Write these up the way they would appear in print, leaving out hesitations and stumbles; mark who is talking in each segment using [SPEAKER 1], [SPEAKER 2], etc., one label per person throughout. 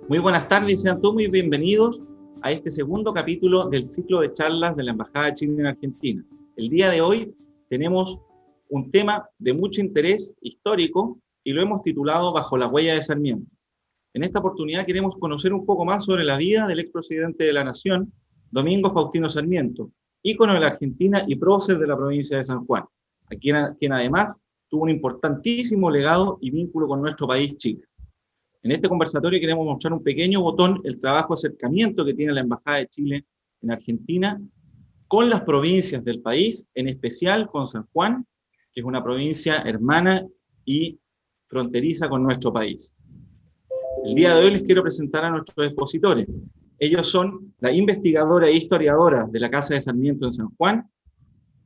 [SPEAKER 1] Muy buenas tardes y sean todos muy bienvenidos a este segundo capítulo del ciclo de charlas de la Embajada de Chile en Argentina. El día de hoy tenemos un tema de mucho interés histórico y lo hemos titulado Bajo la huella de Sarmiento. En esta oportunidad queremos conocer un poco más sobre la vida del expresidente de la Nación, Domingo Faustino Sarmiento, ícono de la Argentina y prócer de la provincia de San Juan, quien además tuvo un importantísimo legado y vínculo con nuestro país, Chile. En este conversatorio queremos mostrar un pequeño botón el trabajo de acercamiento que tiene la Embajada de Chile en Argentina con las provincias del país, en especial con San Juan, que es una provincia hermana y fronteriza con nuestro país. El día de hoy les quiero presentar a nuestros expositores. Ellos son la investigadora e historiadora de la Casa de Sarmiento en San Juan,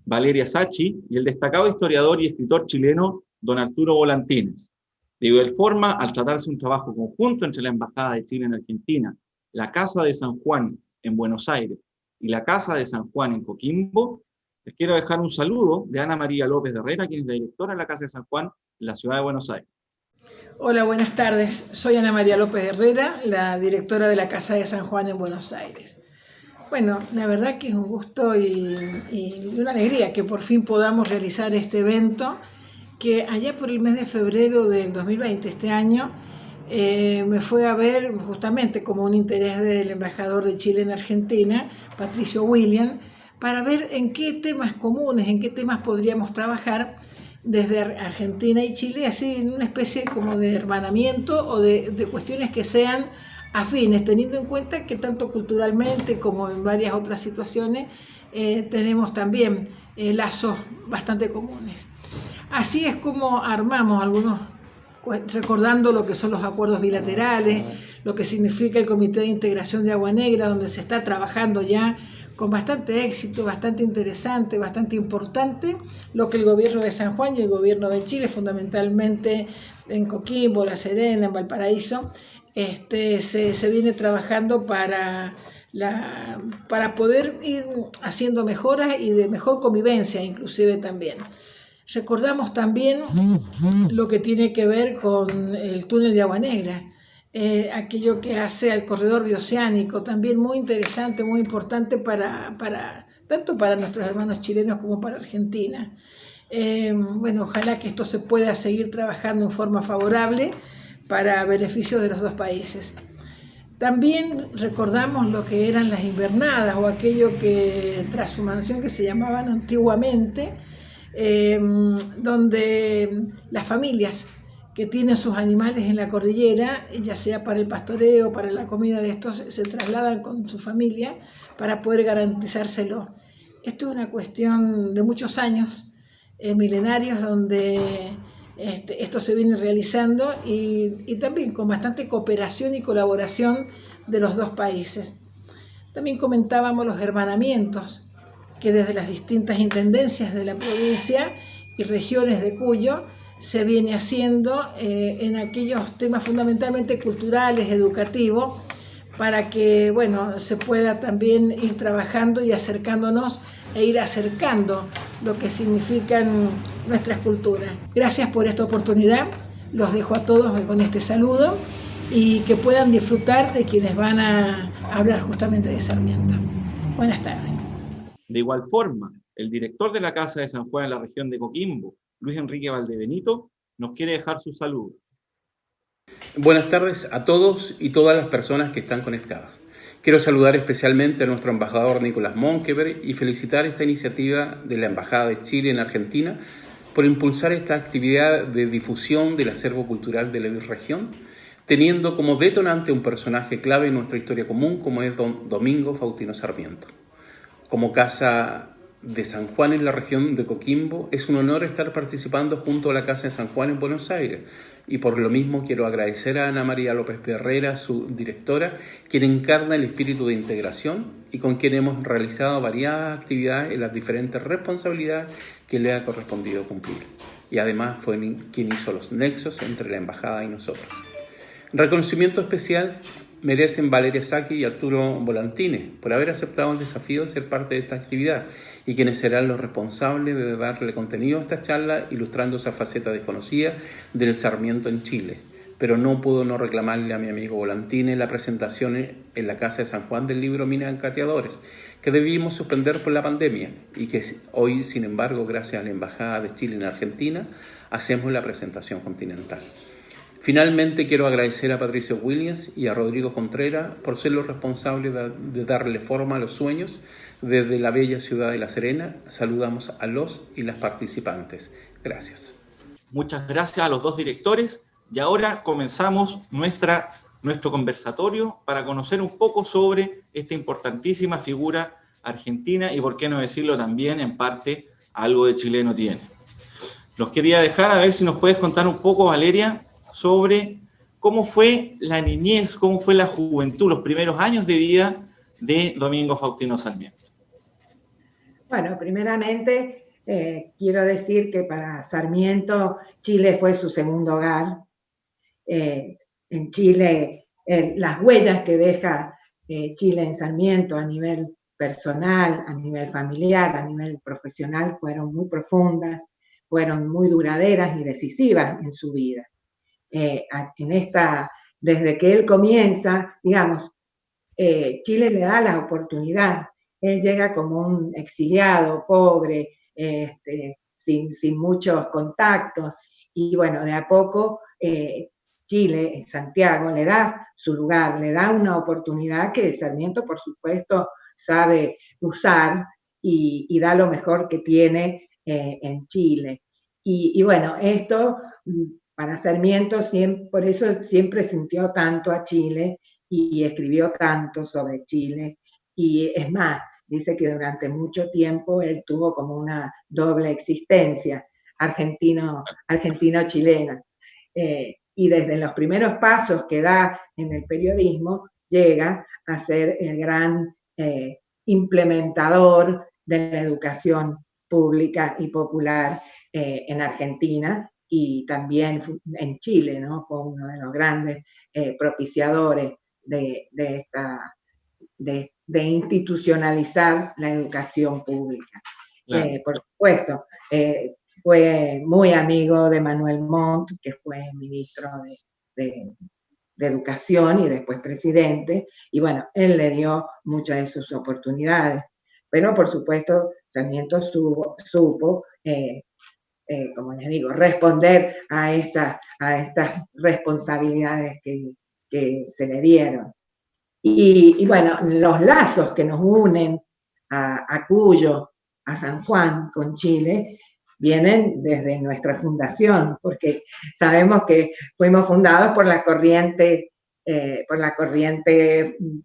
[SPEAKER 1] Valeria Sacchi, y el destacado historiador y escritor chileno, don Arturo Volantines. De igual forma, al tratarse un trabajo conjunto entre la Embajada de Chile en Argentina, la Casa de San Juan en Buenos Aires y la Casa de San Juan en Coquimbo, les quiero dejar un saludo de Ana María López de Herrera, quien es la directora de la Casa de San Juan en la ciudad de Buenos Aires.
[SPEAKER 2] Hola, buenas tardes. Soy Ana María López de Herrera, la directora de la Casa de San Juan en Buenos Aires. Bueno, la verdad que es un gusto y una alegría que por fin podamos realizar este evento que allá por el mes de febrero del 2020, este año, me fue a ver justamente como un interés del embajador de Chile en Argentina, Patricio William, para ver en qué temas comunes, en qué temas podríamos trabajar desde Argentina y Chile, así en una especie como de hermanamiento o de cuestiones que sean afines, teniendo en cuenta que tanto culturalmente como en varias otras situaciones tenemos también lazos bastante comunes. Así es como armamos algunos, recordando lo que son los acuerdos bilaterales, lo que significa el Comité de Integración de Agua Negra, donde se está trabajando ya con bastante éxito, bastante interesante, bastante importante, lo que el gobierno de San Juan y el gobierno de Chile, fundamentalmente en Coquimbo, La Serena, en Valparaíso, se viene trabajando para poder ir haciendo mejoras y de mejor convivencia inclusive también. Recordamos también lo que tiene que ver con el túnel de Agua Negra, aquello que hace al corredor bioceánico, también muy interesante, muy importante tanto para nuestros hermanos chilenos como para Argentina. Bueno, ojalá que esto se pueda seguir trabajando en forma favorable para beneficio de los dos países. También recordamos lo que eran las invernadas o aquello que transhumación que se llamaban antiguamente, donde las familias que tienen sus animales en la cordillera, ya sea para el pastoreo, para la comida de estos, se trasladan con su familia para poder garantizárselo. Esto es una cuestión de muchos años, milenarios, donde esto se viene realizando y también con bastante cooperación y colaboración de los dos países. También comentábamos los hermanamientos que desde las distintas intendencias de la provincia y regiones de Cuyo se viene haciendo en aquellos temas fundamentalmente culturales, educativos, para que se pueda también ir trabajando y acercándonos e ir acercando lo que significan nuestras culturas. Gracias por esta oportunidad, los dejo a todos con este saludo y que puedan disfrutar de quienes van a hablar justamente de Sarmiento. Buenas tardes.
[SPEAKER 1] De igual forma, el director de la Casa de San Juan en la región de Coquimbo, Luis Enrique Valdebenito, nos quiere dejar su saludo.
[SPEAKER 3] Buenas tardes a todos y todas las personas que están conectadas. Quiero saludar especialmente a nuestro embajador Nicolás Monkeberg y felicitar esta iniciativa de la Embajada de Chile en Argentina por impulsar esta actividad de difusión del acervo cultural de la región, teniendo como detonante un personaje clave en nuestra historia común como es don Domingo Faustino Sarmiento. Como Casa de San Juan en la región de Coquimbo, es un honor estar participando junto a la Casa de San Juan en Buenos Aires y por lo mismo quiero agradecer a Ana María López de Herrera, su directora, quien encarna el espíritu de integración y con quien hemos realizado variadas actividades en las diferentes responsabilidades que le ha correspondido cumplir. Y además fue quien hizo los nexos entre la Embajada y nosotros. Reconocimiento especial merecen Valeria Sacchi y Arturo Volantines por haber aceptado el desafío de ser parte de esta actividad y quienes serán los responsables de darle contenido a esta charla ilustrando esa faceta desconocida del Sarmiento en Chile, pero no puedo no reclamarle a mi amigo Volantini la presentación en la Casa de San Juan del libro Minas Encateadores, que debimos suspender por la pandemia y que hoy, sin embargo, gracias a la Embajada de Chile en Argentina, hacemos la presentación continental. Finalmente, quiero agradecer a Patricio Williams y a Rodrigo Contreras por ser los responsables de darle forma a los sueños desde la bella ciudad de La Serena. Saludamos a los y las participantes. Gracias.
[SPEAKER 1] Muchas gracias a los dos directores y ahora comenzamos nuestro conversatorio para conocer un poco sobre esta importantísima figura argentina y, por qué no decirlo también, en parte, algo de chileno tiene. Los quería dejar a ver si nos puedes contar un poco, Valeria, sobre cómo fue la niñez, cómo fue la juventud, los primeros años de vida de Domingo Faustino Sarmiento.
[SPEAKER 4] Bueno, primeramente quiero decir que para Sarmiento Chile fue su segundo hogar. En Chile, las huellas que deja Chile en Sarmiento a nivel personal, a nivel familiar, a nivel profesional, fueron muy profundas, fueron muy duraderas y decisivas en su vida. Desde que él comienza, digamos, Chile le da la oportunidad. Él llega como un exiliado, pobre, sin muchos contactos, y bueno, de a poco Chile, Santiago, le da su lugar, le da una oportunidad que Sarmiento, por supuesto, sabe usar y da lo mejor que tiene en Chile. Y bueno, esto para Sarmiento, por eso siempre sintió tanto a Chile y escribió tanto sobre Chile. Y es más, dice que durante mucho tiempo él tuvo como una doble existencia, argentino-chilena. Y desde los primeros pasos que da en el periodismo, llega a ser el gran implementador de la educación pública y popular en Argentina y también en Chile, ¿no? Fue uno de los grandes propiciadores de institucionalizar la educación pública. Claro. Por supuesto, fue muy amigo de Manuel Montt, que fue ministro de Educación y después presidente, y bueno, él le dio muchas de sus oportunidades, pero por supuesto Sarmiento supo como les digo, responder a estas responsabilidades que se le dieron. Y bueno, los lazos que nos unen a Cuyo, a San Juan con Chile, vienen desde nuestra fundación, porque sabemos que fuimos fundados por la corriente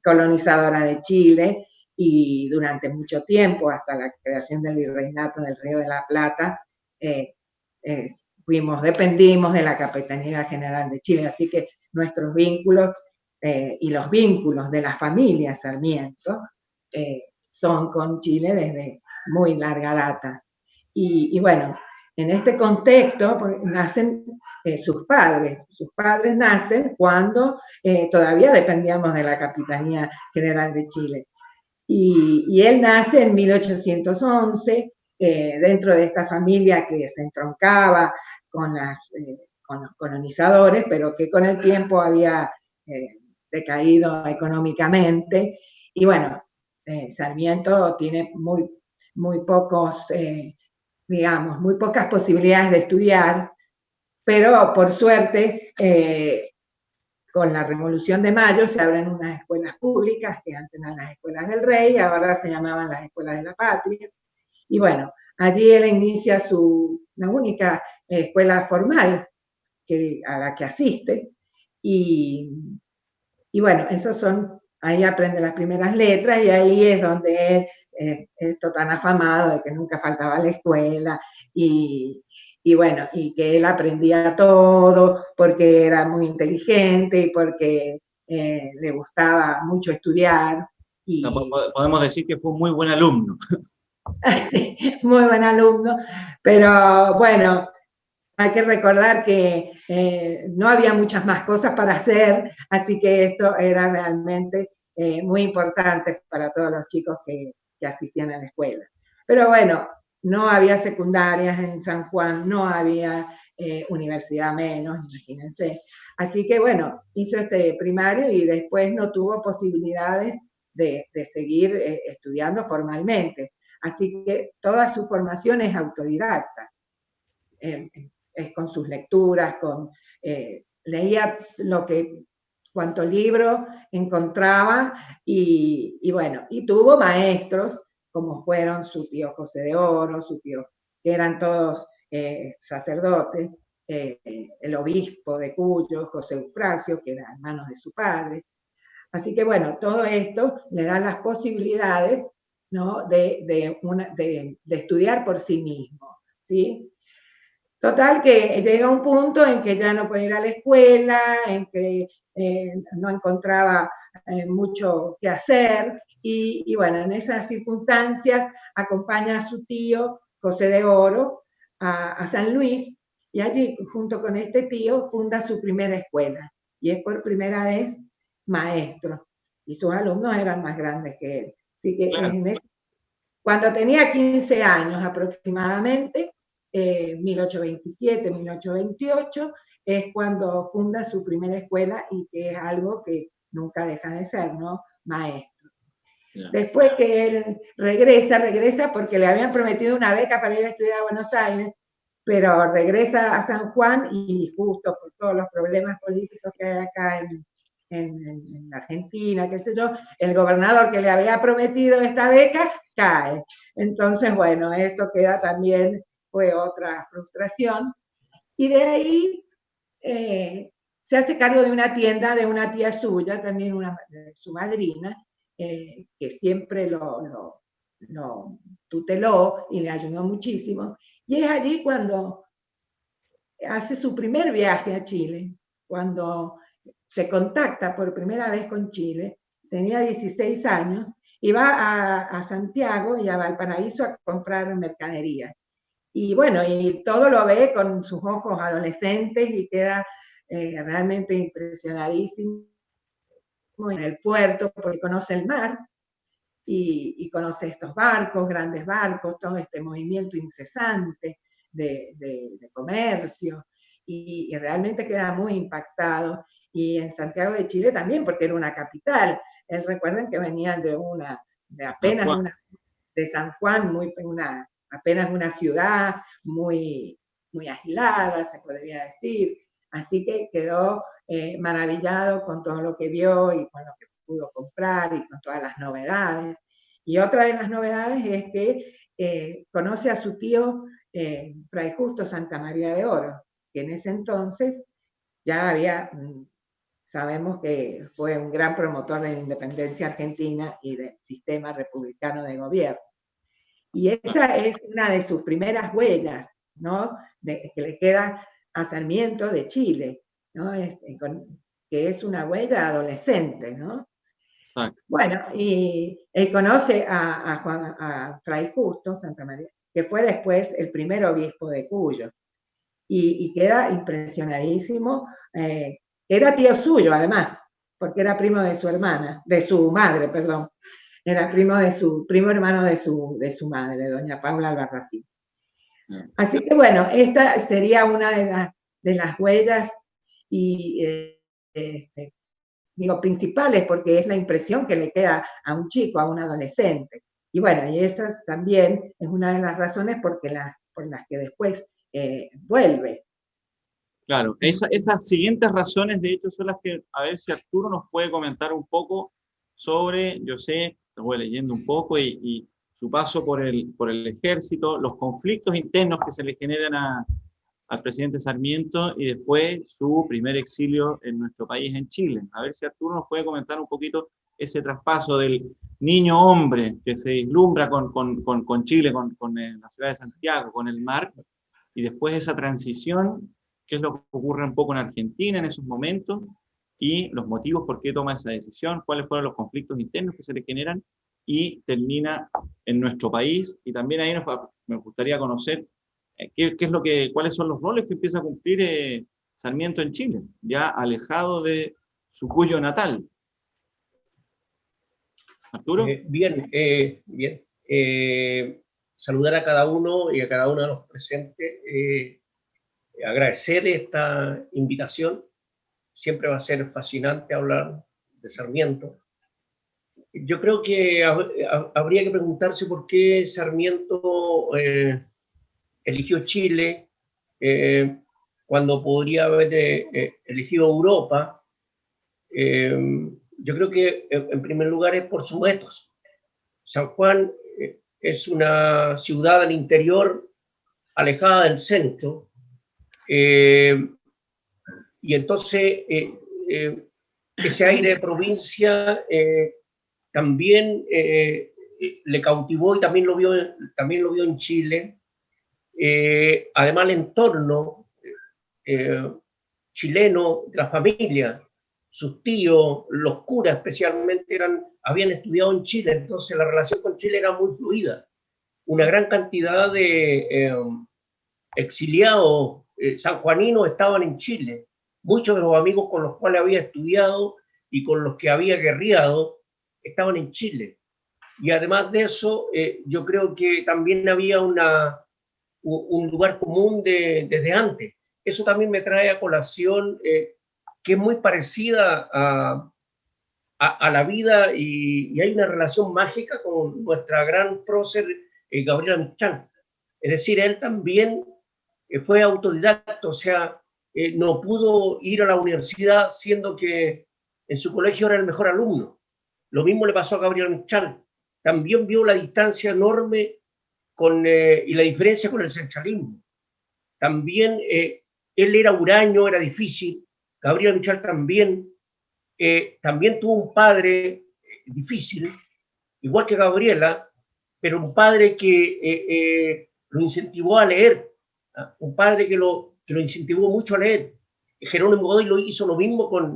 [SPEAKER 4] colonizadora de Chile, y durante mucho tiempo, hasta la creación del Virreinato del Río de la Plata, dependimos de la Capitanía General de Chile, así que nuestros vínculos y los vínculos de la familia Sarmiento son con Chile desde muy larga data. Y bueno, en este contexto nacen sus padres. Sus padres nacen cuando todavía dependíamos de la Capitanía General de Chile. Y él nace en 1811, dentro de esta familia que se entroncaba con los colonizadores, pero que con el tiempo había decaído económicamente. Y bueno, Sarmiento tiene muy pocas posibilidades de estudiar, pero por suerte, con la Revolución de Mayo se abren unas escuelas públicas que antes eran las escuelas del rey, ahora se llamaban las escuelas de la patria. Y bueno, allí él inicia la única escuela formal a la que asiste. Y bueno, ahí aprende las primeras letras y ahí es donde él es tan afamado de que nunca faltaba a la escuela y bueno, y que él aprendía todo porque era muy inteligente y porque le gustaba mucho estudiar.
[SPEAKER 1] Podemos decir que fue un muy buen alumno.
[SPEAKER 4] Sí, muy buen alumno, pero bueno, hay que recordar que no había muchas más cosas para hacer, así que esto era realmente muy importante para todos los chicos que asistían a la escuela. Pero bueno, no había secundarias en San Juan, no había universidad menos, imagínense. Así que bueno, hizo este primario y después no tuvo posibilidades de seguir estudiando formalmente. Así que toda su formación es autodidacta. Es con sus lecturas, leía cuanto libro encontraba y bueno, y tuvo maestros como fueron su tío José de Oro, su tío, que eran todos sacerdotes, el obispo de Cuyo, José Eufrasio, que era hermano de su padre. Así que bueno, todo esto le da las posibilidades, ¿no?, de estudiar por sí mismo, ¿sí? Total, que llega un punto en que ya no puede ir a la escuela, en que no encontraba mucho que hacer, y bueno, en esas circunstancias acompaña a su tío José de Oro a San Luis, y allí, junto con este tío, funda su primera escuela, y es por primera vez maestro, y sus alumnos eran más grandes que él. Así que cuando tenía 15 años aproximadamente, 1827, 1828, es cuando funda su primera escuela, y que es algo que nunca deja de ser, ¿no?, maestro. Yeah. Después que él regresa porque le habían prometido una beca para ir a estudiar a Buenos Aires, pero regresa a San Juan, y justo por todos los problemas políticos que hay acá en Argentina, qué sé yo, el gobernador que le había prometido esta beca cae. Entonces, bueno, esto queda también, fue otra frustración. Y de ahí se hace cargo de una tienda de una tía suya, también su madrina, que siempre lo tuteló y le ayudó muchísimo. Y es allí cuando hace su primer viaje a Chile, cuando se contacta por primera vez con Chile. Tenía 16 años, y va a Santiago y a Valparaíso a comprar mercadería. Y bueno, y todo lo ve con sus ojos adolescentes y queda realmente impresionadísimo en el puerto, porque conoce el mar y conoce estos barcos, grandes barcos, todo este movimiento incesante de comercio, y realmente queda muy impactado. Y en Santiago de Chile también, porque era una capital. Recuerden que venían de San Juan, apenas una ciudad muy, muy aislada, se podría decir. Así que quedó maravillado con todo lo que vio y con lo que pudo comprar y con todas las novedades. Y otra de las novedades es que conoce a su tío Fray Justo Santa María de Oro, que en ese entonces ya sabemos que fue un gran promotor de la independencia argentina y del sistema republicano de gobierno. Y esa es una de sus primeras huellas, ¿no?, que le queda a Sarmiento de Chile, ¿no?, que es una huella adolescente, ¿no? Exacto. Bueno, y él conoce a Fray Justo Santa María, que fue después el primer obispo de Cuyo, y queda impresionadísimo. Era tío suyo, además, porque era primo de su madre, perdón. Era primo hermano de su madre, doña Paula Albarracín. Así que bueno, esta sería una de las huellas principales, porque es la impresión que le queda a un chico, a un adolescente. Y bueno, y esa también es una de las razones por las que después vuelve.
[SPEAKER 1] Claro, esas siguientes razones, de hecho, son las que, a ver si Arturo nos puede comentar un poco sobre, yo sé, lo voy leyendo un poco, y su paso por el ejército, los conflictos internos que se le generan al presidente Sarmiento, y después su primer exilio en nuestro país, en Chile. A ver si Arturo nos puede comentar un poquito ese traspaso del niño hombre que se vislumbra con Chile, con la ciudad de Santiago, con el mar, y después esa transición, qué es lo que ocurre un poco en Argentina en esos momentos, y los motivos por qué toma esa decisión, cuáles fueron los conflictos internos que se le generan, y termina en nuestro país. Y también ahí me gustaría conocer cuáles son los roles que empieza a cumplir Sarmiento en Chile, ya alejado de su Cuyo natal. ¿Arturo?
[SPEAKER 5] Bien. Saludar a cada uno y a cada uno de los presentes. agradecer esta invitación. Siempre va a ser fascinante hablar de Sarmiento. Yo creo que habría que preguntarse por qué Sarmiento eligió Chile cuando podría haber elegido Europa. Yo creo que en primer lugar es por sus etos. San Juan es una ciudad del interior alejada del centro, y entonces ese aire de provincia también le cautivó y también lo vio en Chile. Además, el entorno chileno, la familia, sus tíos, los curas especialmente, habían estudiado en Chile, entonces la relación con Chile era muy fluida. Una gran cantidad de exiliados sanjuaninos estaban en Chile. Muchos de los amigos con los cuales había estudiado y con los que había guerreado estaban en Chile. Y además de eso, yo creo que también había un lugar común desde antes. Eso también me trae a colación que es muy parecida a la vida, y hay una relación mágica con nuestra gran prócer Gabriela Mistral. Es decir, él también fue autodidacta, o sea, no pudo ir a la universidad siendo que en su colegio era el mejor alumno. Lo mismo le pasó a Gabriela Mistral. También vio la distancia enorme y la diferencia con el centralismo. También él era huraño, era difícil. Gabriela Mistral también tuvo un padre difícil, igual que Gabriela, pero un padre que lo incentivó a leer, un padre que lo incentivó mucho a leer. Jerónimo Godoy lo hizo lo mismo con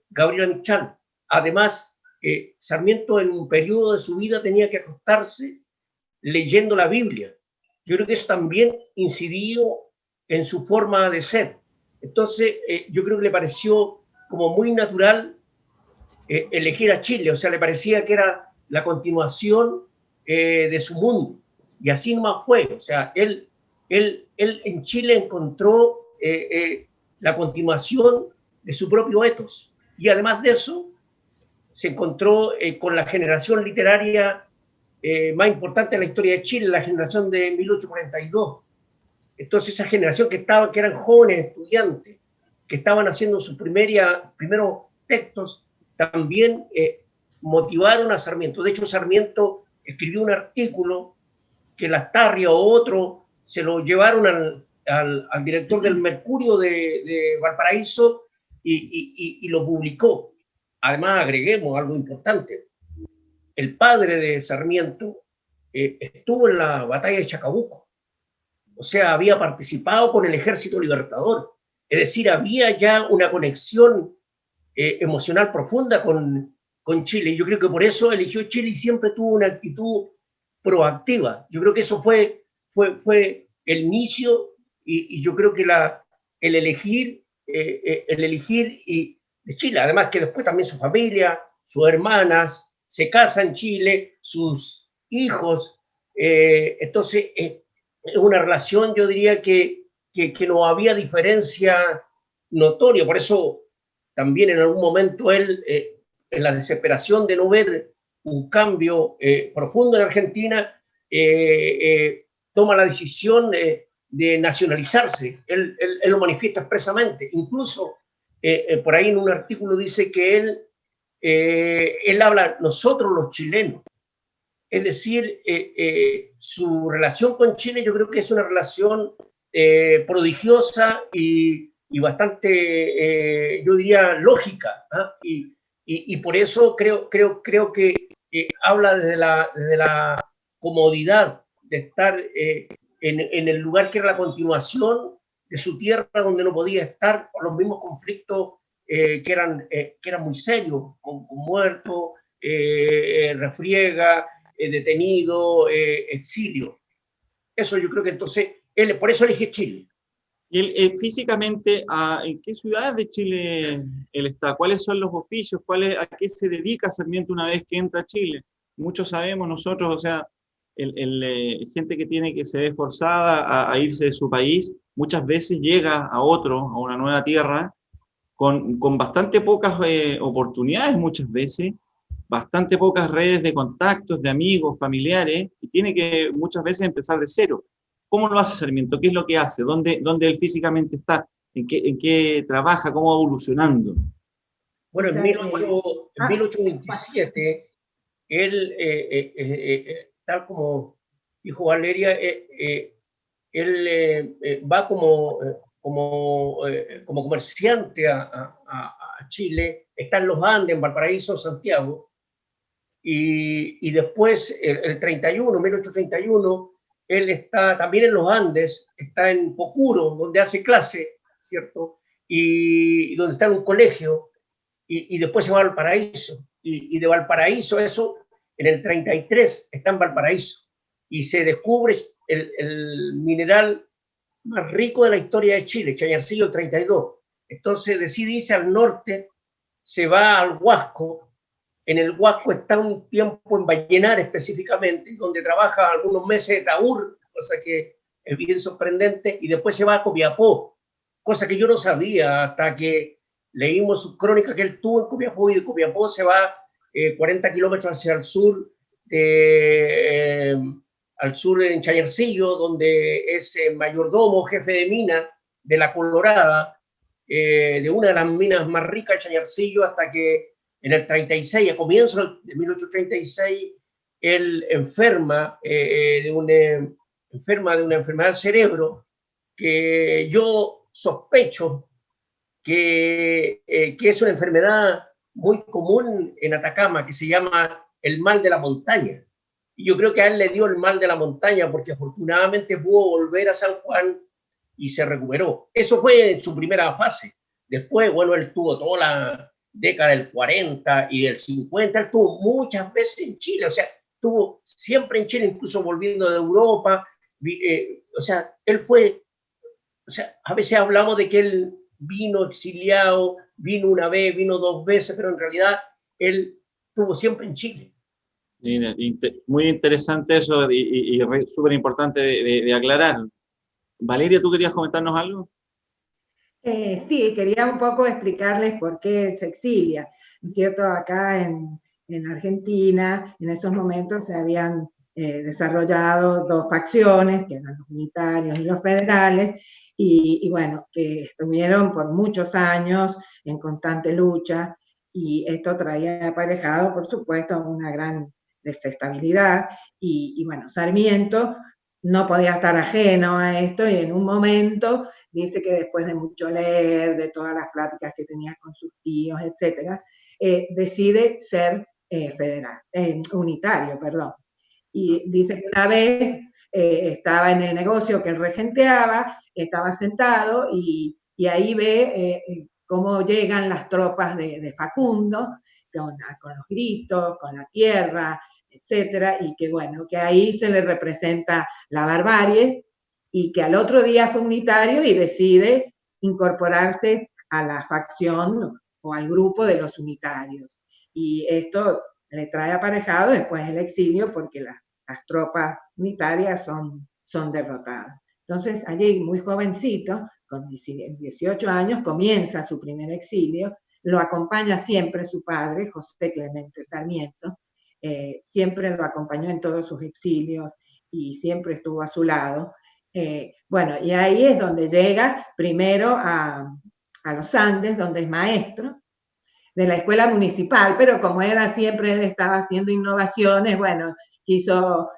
[SPEAKER 5] Gabriela Mistral. Además, Sarmiento en un periodo de su vida tenía que acostarse leyendo la Biblia. Yo creo que eso también incidió en su forma de ser. Entonces, yo creo que le pareció como muy natural elegir a Chile, o sea, le parecía que era la continuación de su mundo. Y así nomás fue, o sea, él en Chile encontró la continuación de su propio etos. Y además de eso, se encontró con la generación literaria más importante de la historia de Chile, la generación de 1842. Entonces esa generación que eran jóvenes estudiantes, que estaban haciendo sus primeros textos, también motivaron a Sarmiento. De hecho, Sarmiento escribió un artículo que Lastarria o otro se lo llevaron al director del Mercurio de Valparaíso y lo publicó. Además, agreguemos algo importante. El padre de Sarmiento estuvo en la batalla de Chacabuco. O sea, había participado con el Ejército Libertador. Es decir, había ya una conexión emocional profunda con Chile. Y yo creo que por eso eligió Chile y siempre tuvo una actitud proactiva. Yo creo que eso fue el inicio, y yo creo que el elegir de Chile. Además que después también su familia, sus hermanas, se casan en Chile, sus hijos. Entonces, es una relación, yo diría que no había diferencia notoria. Por eso también en algún momento él, en la desesperación de no ver un cambio profundo en Argentina, toma la decisión de nacionalizarse. Él lo manifiesta expresamente. Incluso por ahí en un artículo dice que él habla, nosotros los chilenos. Es decir, su relación con Chile yo creo que es una relación prodigiosa y bastante, yo diría, lógica. Y por eso creo que habla desde la comodidad de estar en el lugar que era la continuación de su tierra, donde no podía estar por los mismos conflictos que eran muy serios, con muertos, refriega, detenido, exilio. Eso yo creo que entonces, por eso elige Chile.
[SPEAKER 1] Y él, físicamente, ¿en qué ciudades de Chile él está? ¿Cuáles son los oficios? ¿A qué se dedica Sarmiento una vez que entra a Chile? Muchos sabemos nosotros, o sea, gente que se ve forzada a irse de su país, muchas veces llega a una nueva tierra, con bastante pocas oportunidades muchas veces, bastante pocas redes de contactos, de amigos, familiares, y tiene que muchas veces empezar de cero. ¿Cómo lo hace Sarmiento? ¿Qué es lo que hace? ¿Dónde él físicamente está? ¿En qué trabaja? ¿Cómo va evolucionando?
[SPEAKER 5] Bueno, en
[SPEAKER 4] Ah,
[SPEAKER 5] 1827, él, tal como dijo Valeria, él va como comerciante a Chile, está en los Andes, en Valparaíso, Santiago, y después, el 31, 1831, él está también en los Andes, está en Pocuro, donde hace clase, ¿cierto? Y donde está en un colegio, y después se va a Valparaíso, y de Valparaíso, eso, en el 33 está en Valparaíso, y se descubre el mineral más rico de la historia de Chile, Chañarcillo 32. Entonces decide irse al norte, se va al Huasco. En el Huasco está un tiempo en Vallenar específicamente, donde trabaja algunos meses de taur, cosa que es bien sorprendente, y después se va a Copiapó, cosa que yo no sabía hasta que leímos su crónica que él tuvo en Copiapó, y de Copiapó se va 40 kilómetros hacia el sur, al sur en Chañarcillo, donde es mayordomo, jefe de mina de la Colorada, de una de las minas más ricas de Chañarcillo, hasta que en el 36, a comienzos de 1836, él enferma de una enfermedad del cerebro que yo sospecho que es una enfermedad muy común en Atacama, que se llama el mal de la montaña. Y yo creo que a él le dio el mal de la montaña porque afortunadamente pudo volver a San Juan y se recuperó. Eso fue en su primera fase. Después, bueno, él tuvo toda la década del 40 y del 50, él estuvo muchas veces en Chile, o sea, estuvo siempre en Chile, incluso volviendo de Europa, o sea, él fue, o sea, a veces hablamos de que él vino exiliado, vino una vez, vino dos veces, pero en realidad él estuvo siempre en Chile.
[SPEAKER 1] Muy interesante eso y súper importante de aclarar. Valeria, ¿tú querías comentarnos algo?
[SPEAKER 4] Sí, quería un poco explicarles por qué se exilia. ¿No es cierto? Acá en Argentina, en esos momentos se habían desarrollado dos facciones, que eran los unitarios y los federales, y bueno, que estuvieron por muchos años en constante lucha, y esto traía aparejado, por supuesto, una gran desestabilidad, y bueno, Sarmiento no podía estar ajeno a esto, y en un momento dice que después de mucho leer, de todas las pláticas que tenía con sus tíos, etcétera, decide ser federal, unitario, perdón. Y dice que una vez estaba en el negocio que él regenteaba, estaba sentado y ahí ve cómo llegan las tropas de Facundo, con los gritos, con la tierra, etcétera, y que bueno, que ahí se le representa la barbarie, y que al otro día fue unitario y decide incorporarse a la facción o al grupo de los unitarios. Y esto le trae aparejado después el exilio porque las tropas unitarias son derrotadas. Entonces, allí muy jovencito, con 18 años, comienza su primer exilio, lo acompaña siempre su padre, José Clemente Sarmiento, siempre lo acompañó en todos sus exilios y siempre estuvo a su lado. Bueno, y ahí es donde llega primero a los Andes, donde es maestro de la escuela municipal, pero como era siempre, él estaba haciendo innovaciones, bueno, quiso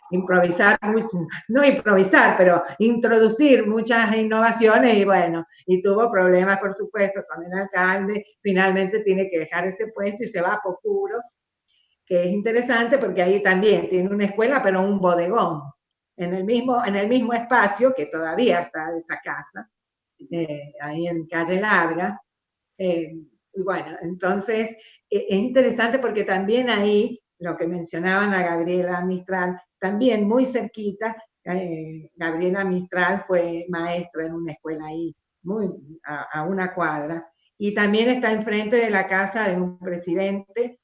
[SPEAKER 4] improvisar, no improvisar, pero introducir muchas innovaciones y bueno, y tuvo problemas, por supuesto, con el alcalde, finalmente tiene que dejar ese puesto y se va a Pocuro, que es interesante porque ahí también tiene una escuela, pero un bodegón, en el mismo espacio que todavía está esa casa, ahí en Calle Larga. Y bueno, entonces es interesante porque también ahí, lo que mencionaban a Gabriela Mistral, también muy cerquita, Gabriela Mistral fue maestra en una escuela ahí, a una cuadra, y también está enfrente de la casa de un presidente,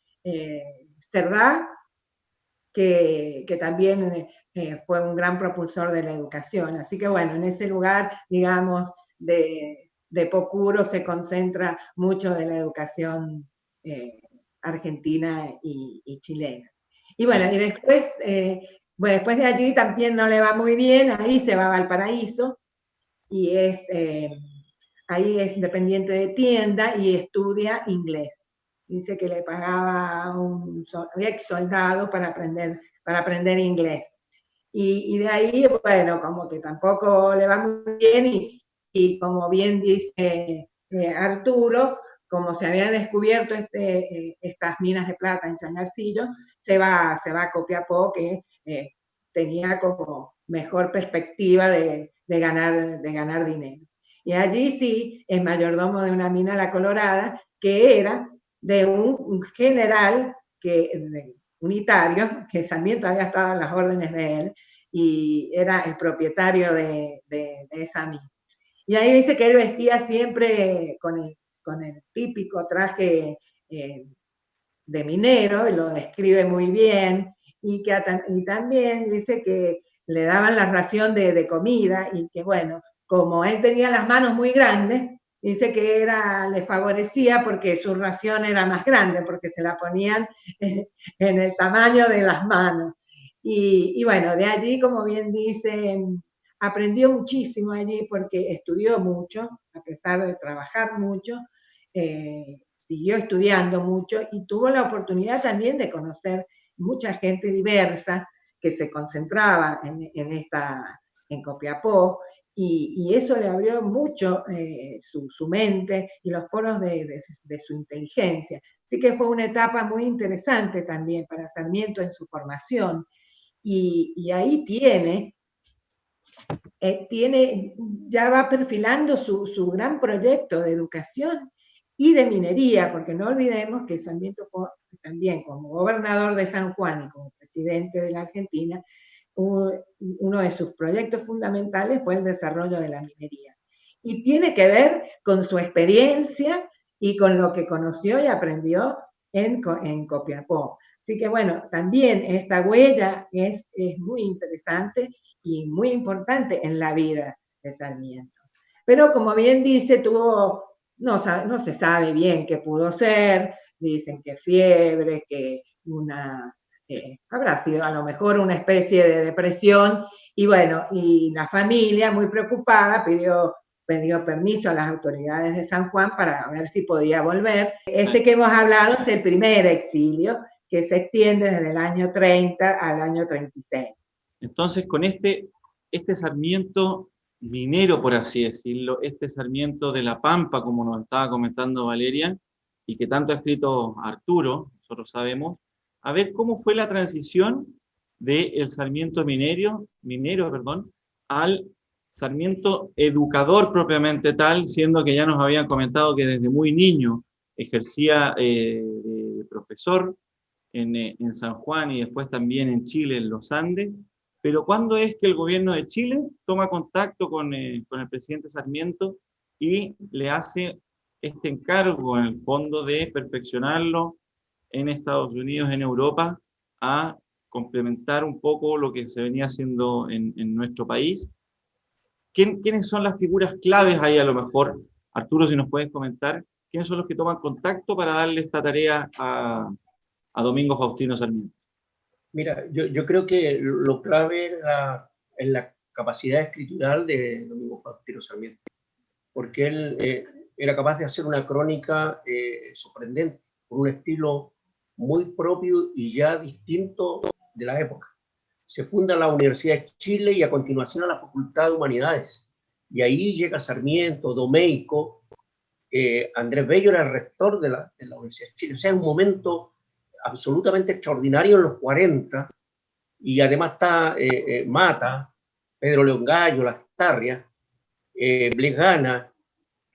[SPEAKER 4] Cerdá, que también fue un gran propulsor de la educación. Así que bueno, en ese lugar, digamos, de Pocuro se concentra mucho de la educación argentina y chilena. Y bueno, y después, después de allí también no le va muy bien, ahí se va a Valparaíso, y ahí es dependiente de tienda y estudia inglés. Dice que le pagaba un ex soldado para aprender inglés. Y de ahí, bueno, como que tampoco le va muy bien, y como bien dice Arturo, como se habían descubierto estas minas de plata en Chañarcillo, se va a Copiapó, que tenía como mejor perspectiva de ganar dinero. Y allí sí es mayordomo de una mina La Colorada, que era de un general unitario, que Sarmiento había estado en las órdenes de él, y era el propietario de esa mina. Y ahí dice que él vestía siempre con el típico traje de minero, y lo describe muy bien, y también dice que le daban la ración de comida, y que bueno, como él tenía las manos muy grandes, dice que le favorecía porque su ración era más grande, porque se la ponían en el tamaño de las manos. Y bueno, de allí, como bien dice, aprendió muchísimo allí porque estudió mucho, a pesar de trabajar mucho, siguió estudiando mucho y tuvo la oportunidad también de conocer mucha gente diversa que se concentraba en Copiapó, y eso le abrió mucho su mente y los poros de su inteligencia. Así que fue una etapa muy interesante también para Sarmiento en su formación, y ahí ya va perfilando su gran proyecto de educación y de minería, porque no olvidemos que Sarmiento fue también, como gobernador de San Juan y como presidente de la Argentina, uno de sus proyectos fundamentales fue el desarrollo de la minería. Y tiene que ver con su experiencia y con lo que conoció y aprendió en Copiapó. Así que bueno, también esta huella es muy interesante y muy importante en la vida de Sarmiento. Pero como bien dice, no se sabe bien qué pudo ser, dicen que fiebre, que habrá sido a lo mejor una especie de depresión, y bueno, y la familia muy preocupada pidió permiso a las autoridades de San Juan para ver si podía volver. Que hemos hablado es el primer exilio, que se extiende desde el año 30 al año 36.
[SPEAKER 1] Entonces, con este Sarmiento minero, por así decirlo, este Sarmiento de la Pampa, como nos estaba comentando Valeria, y que tanto ha escrito Arturo, nosotros sabemos, a ver cómo fue la transición del Sarmiento minero, al Sarmiento educador propiamente tal, siendo que ya nos habían comentado que desde muy niño ejercía de profesor en San Juan y después también en Chile, en los Andes. Pero ¿cuándo es que el gobierno de Chile toma contacto con el presidente Sarmiento y le hace este encargo, en el fondo, de perfeccionarlo en Estados Unidos, en Europa, a complementar un poco lo que se venía haciendo en nuestro país? ¿Quiénes son las figuras claves ahí a lo mejor? Arturo, si nos puedes comentar, ¿quiénes son los que toman contacto para darle esta tarea a Domingo Faustino Sarmiento?
[SPEAKER 5] Mira, yo creo que lo clave es la capacidad escritural de Domingo Faustino Sarmiento, porque él era capaz de hacer una crónica sorprendente, con un estilo muy propio y ya distinto de la época. Se funda la Universidad de Chile y a continuación a la Facultad de Humanidades. Y ahí llega Sarmiento, Domeyko, Andrés Bello era el rector de la Universidad de Chile. O sea, es un momento absolutamente extraordinario en los 40, y además está Mata, Pedro León Gallo, Lastarria, Blesgana,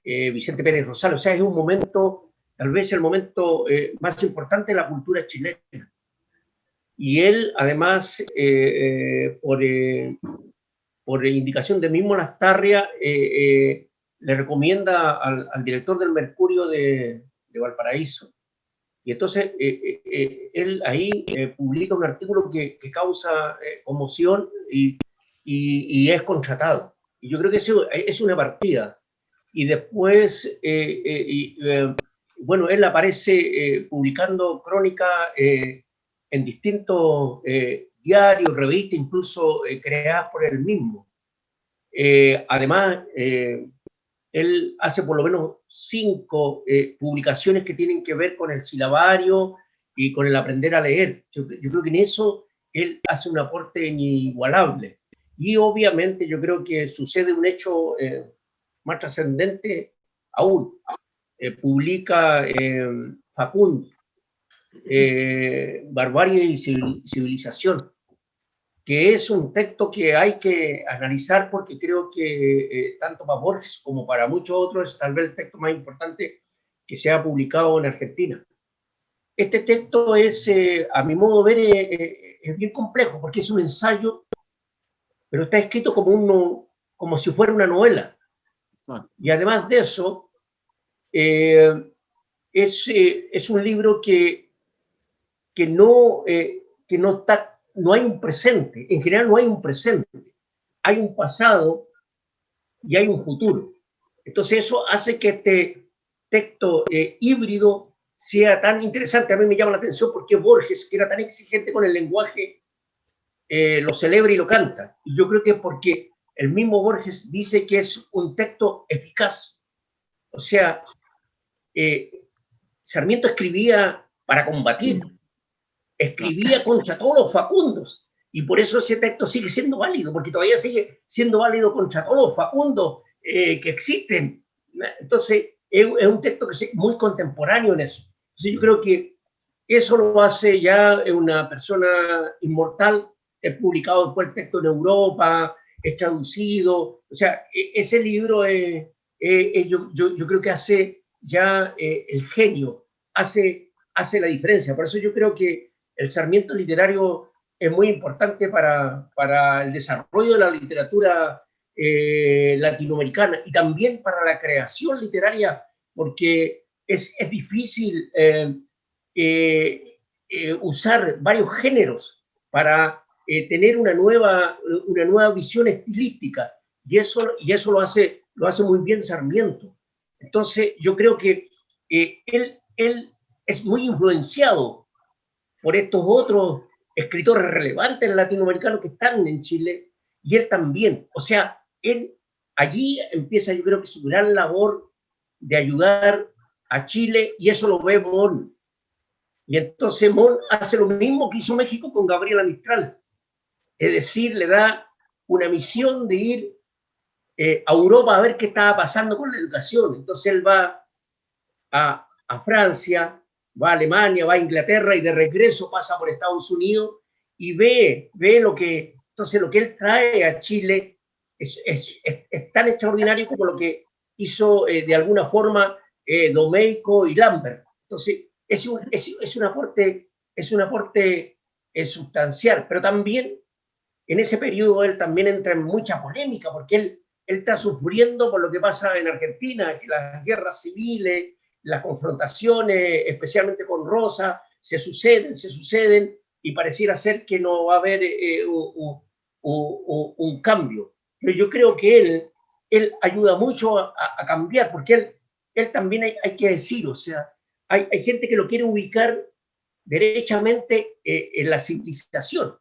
[SPEAKER 5] Vicente Pérez Rosales. O sea, es un momento, tal vez el momento más importante de la cultura chilena. Y él, además, por indicación del mismo Lastarria, le recomienda al director del Mercurio de Valparaíso, Y entonces él ahí publica un artículo que causa conmoción y es contratado. Y yo creo que eso es una partida. Y después, bueno, él aparece publicando crónica en distintos diarios, revistas, incluso creadas por él mismo. Además, él hace por lo menos 5 publicaciones que tienen que ver con el silabario y con el aprender a leer. Yo creo que en eso él hace un aporte inigualable. Y obviamente yo creo que sucede un hecho más trascendente aún. Publica Facundo, Barbarie y Civilización, que es un texto que hay que analizar porque creo que tanto para Borges como para muchos otros es tal vez el texto más importante que se ha publicado en Argentina. Este texto es, a mi modo de ver, es bien complejo porque es un ensayo, pero está escrito como si fuera una novela. Y además de eso, es un libro que no está, no hay un presente, en general no hay un presente, hay un pasado y hay un futuro. Entonces eso hace que este texto híbrido sea tan interesante. A mí me llama la atención porque Borges, que era tan exigente con el lenguaje, lo celebra y lo canta. Y yo creo que es porque el mismo Borges dice que es un texto eficaz. O sea, Sarmiento escribía para combatir, escribía contra todos los facundos, y por eso ese texto sigue siendo válido, porque todavía sigue siendo válido contra todos los facundos que existen. Entonces, es un texto que es muy contemporáneo en eso. Entonces, yo creo que eso lo hace ya una persona inmortal. Es publicado después el texto en Europa, es traducido. O sea, ese libro yo creo que hace ya el genio, hace la diferencia. Por eso yo creo que el Sarmiento literario es muy importante para el desarrollo de la literatura latinoamericana y también para la creación literaria, porque es difícil usar varios géneros para tener una nueva visión estilística, y eso lo hace muy bien Sarmiento. Entonces yo creo que él es muy influenciado por estos otros escritores relevantes latinoamericanos que están en Chile, y él también. O sea, él allí empieza, yo creo que su gran labor de ayudar a Chile, y eso lo ve Mon. Y entonces Mon hace lo mismo que hizo México con Gabriela Mistral. Es decir, le da una misión de ir a Europa a ver qué estaba pasando con la educación. Entonces él va a Francia, va a Alemania, va a Inglaterra y de regreso pasa por Estados Unidos y ve lo que él trae a Chile es tan extraordinario como lo que hizo de alguna forma Domeyko y Lambert. Entonces es un aporte sustancial, pero también en ese periodo él también entra en mucha polémica porque él está sufriendo por lo que pasa en Argentina, que las guerras civiles, las confrontaciones, especialmente con Rosa, se suceden y pareciera ser que no va a haber un cambio. Pero yo creo que él ayuda mucho a cambiar, porque él también hay que decir, o sea, hay gente que lo quiere ubicar derechamente en la civilización.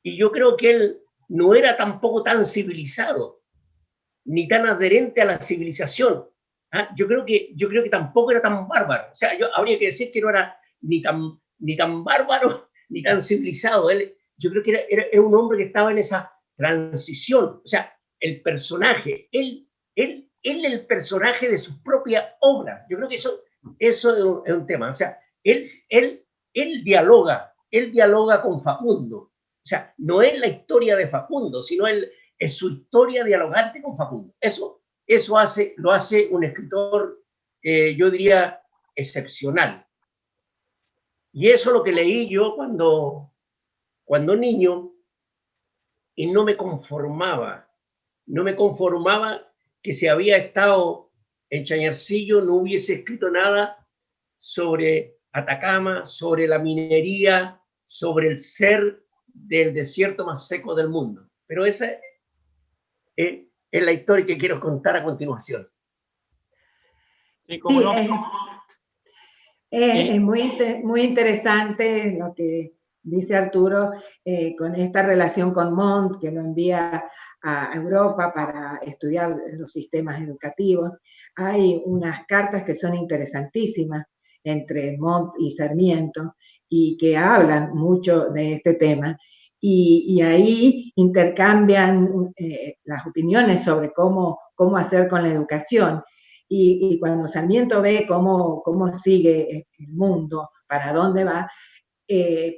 [SPEAKER 5] Y yo creo que él no era tampoco tan civilizado, ni tan adherente a la civilización. Yo creo que tampoco era tan bárbaro. O sea, habría que decir que no era ni tan bárbaro ni tan civilizado. Yo creo que era un hombre que estaba en esa transición. O sea, el personaje, él el personaje de su propia obra. Yo creo que eso es un tema. O sea, él dialoga con Facundo. O sea, no es la historia de Facundo, sino es su historia dialogante con Facundo. Eso lo hace un escritor, yo diría, excepcional. Y eso es lo que leí yo cuando niño, y no me conformaba que si había estado en Chañarcillo no hubiese escrito nada sobre Atacama, sobre la minería, sobre el ser del desierto más seco del mundo. Pero esa es la historia que quiero contar a continuación.
[SPEAKER 1] Sí, cómo no.
[SPEAKER 4] Es muy interesante lo que dice Arturo con esta relación con Montt, que lo envía a Europa para estudiar los sistemas educativos. Hay unas cartas que son interesantísimas entre Montt y Sarmiento y que hablan mucho de este tema. Y ahí intercambian las opiniones sobre cómo hacer con la educación. Y cuando Sarmiento ve cómo sigue el mundo, para dónde va,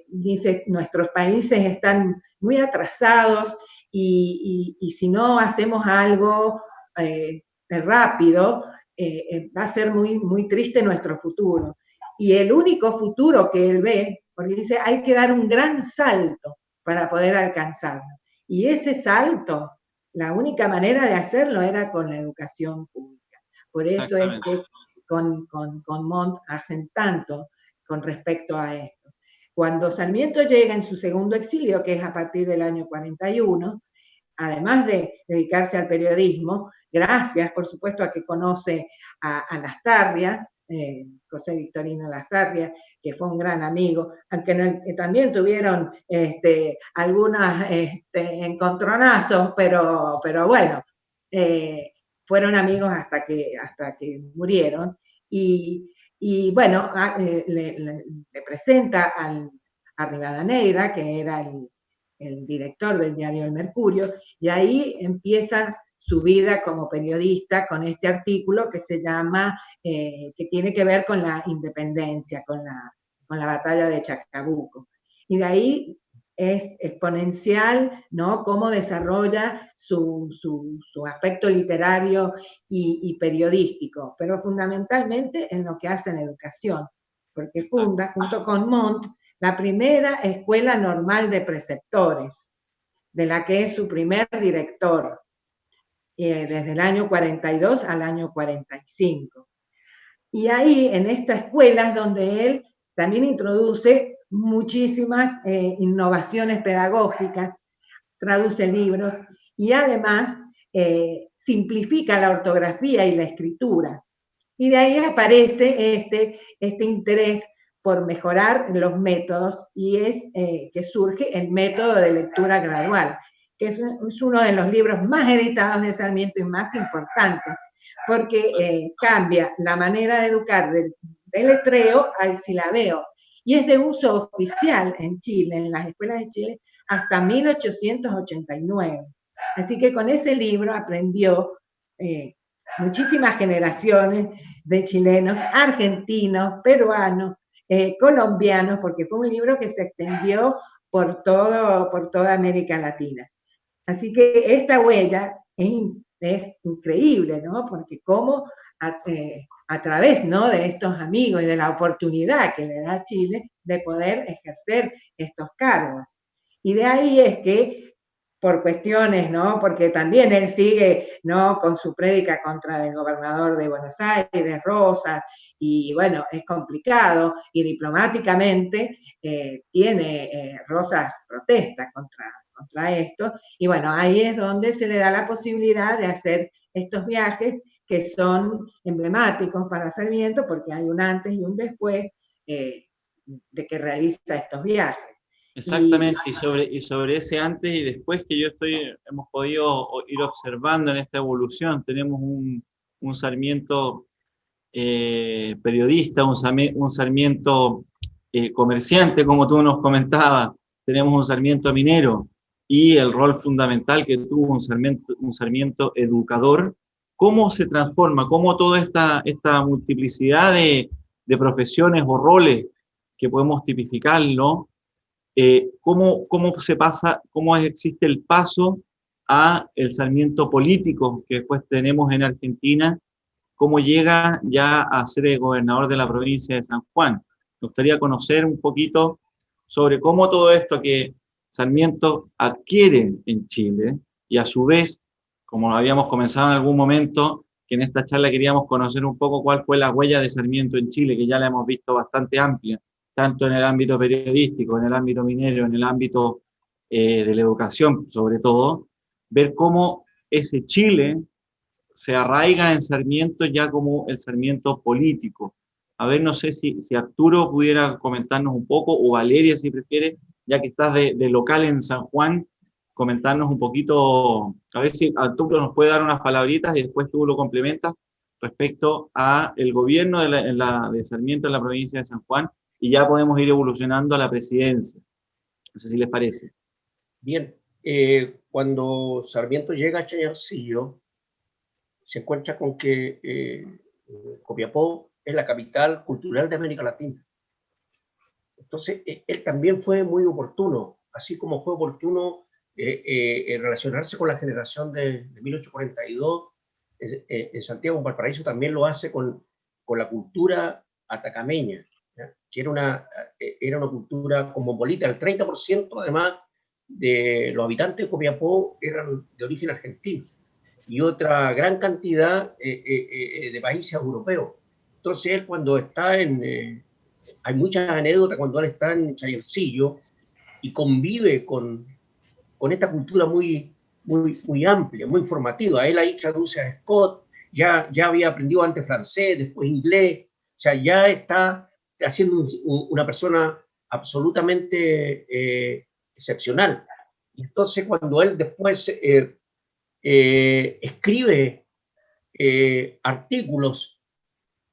[SPEAKER 4] dice, nuestros países están muy atrasados y si no hacemos algo rápido, va a ser muy triste nuestro futuro. Y el único futuro que él ve, porque dice, hay que dar un gran salto para poder alcanzarlo. Y ese salto, la única manera de hacerlo era con la educación pública. Por eso es que con Montt hacen tanto con respecto a esto. Cuando Sarmiento llega en su segundo exilio, que es a partir del año 41, además de dedicarse al periodismo, gracias, por supuesto, a que conoce a Lastarria, José Victorino Lastarria, que fue un gran amigo, aunque también tuvieron algunos encontronazos, pero bueno, fueron amigos hasta que murieron. Y bueno, le presenta a Rivadeneira, que era el director del diario El Mercurio, y ahí empieza su vida como periodista con este artículo que se llama, que tiene que ver con la independencia, con la batalla de Chacabuco. Y de ahí es exponencial, ¿no?, cómo desarrolla su aspecto literario y periodístico, pero fundamentalmente en lo que hace en educación, porque funda, junto con Montt, la primera escuela normal de preceptores, de la que es su primer director, desde el año 42 al año 45. Y ahí, en esta escuela, es donde él también introduce muchísimas innovaciones pedagógicas, traduce libros y además simplifica la ortografía y la escritura. Y de ahí aparece este interés por mejorar los métodos y es que surge el método de lectura gradual, que es uno de los libros más editados de Sarmiento y más importantes, porque cambia la manera de educar del letreo al silabeo y es de uso oficial en Chile, en las escuelas de Chile, hasta 1889. Así que con ese libro aprendió muchísimas generaciones de chilenos, argentinos, peruanos, colombianos, porque fue un libro que se extendió por toda América Latina. Así que esta huella es increíble, ¿no? Porque cómo a través, ¿no?, de estos amigos y de la oportunidad que le da Chile de poder ejercer estos cargos. Y de ahí es que, por cuestiones, ¿no?, porque también él sigue, ¿no?, con su prédica contra el gobernador de Buenos Aires, Rosas, y bueno, es complicado, y diplomáticamente Rosas protesta contra esto, y bueno, ahí es donde se le da la posibilidad de hacer estos viajes que son emblemáticos para Sarmiento, porque hay un antes y un después de que realiza estos viajes.
[SPEAKER 1] Exactamente, y sobre ese antes y después que hemos podido ir observando en esta evolución. Tenemos un Sarmiento periodista, un Sarmiento comerciante, como tú nos comentabas, tenemos un Sarmiento minero, y el rol fundamental que tuvo un Sarmiento educador. ¿Cómo se transforma? ¿Cómo toda esta multiplicidad de profesiones o roles que podemos tipificarlo? ¿Cómo se pasa, existe el paso a el Sarmiento político que después tenemos en Argentina? ¿Cómo llega ya a ser el gobernador de la provincia de San Juan? Me gustaría conocer un poquito sobre cómo todo esto que Sarmiento adquiere en Chile y a su vez, como lo habíamos comenzado en algún momento, que en esta charla queríamos conocer un poco cuál fue la huella de Sarmiento en Chile, que ya la hemos visto bastante amplia, tanto en el ámbito periodístico, en el ámbito minero, en el ámbito de la educación, sobre todo, ver cómo ese Chile se arraiga en Sarmiento ya como el Sarmiento político. A ver, no sé si Arturo pudiera comentarnos un poco, o Valeria si prefiere, ya que estás de local en San Juan, comentarnos un poquito, a ver si Arturo nos puede dar unas palabritas y después tú lo complementas respecto a el gobierno de Sarmiento en la provincia de San Juan, y ya podemos ir evolucionando a la presidencia. No sé si les parece.
[SPEAKER 5] Bien, cuando Sarmiento llega a Chayarcillo, se encuentra con que Copiapó es la capital cultural de América Latina. Entonces, él también fue muy oportuno, así como fue oportuno relacionarse con la generación de 1842. En Santiago, en Valparaíso, también lo hace con la cultura atacameña, ¿ya? Que era una cultura cosmopolita. El 30% además de los habitantes de Copiapó eran de origen argentino, y otra gran cantidad de países europeos. Entonces él, cuando está hay muchas anécdotas cuando él está en Chayarcillo y convive con esta cultura muy amplia, muy formativa. Él ahí traduce a Scott, ya había aprendido antes francés, después inglés, o sea, ya está haciendo una persona absolutamente excepcional. Y entonces cuando él después escribe artículos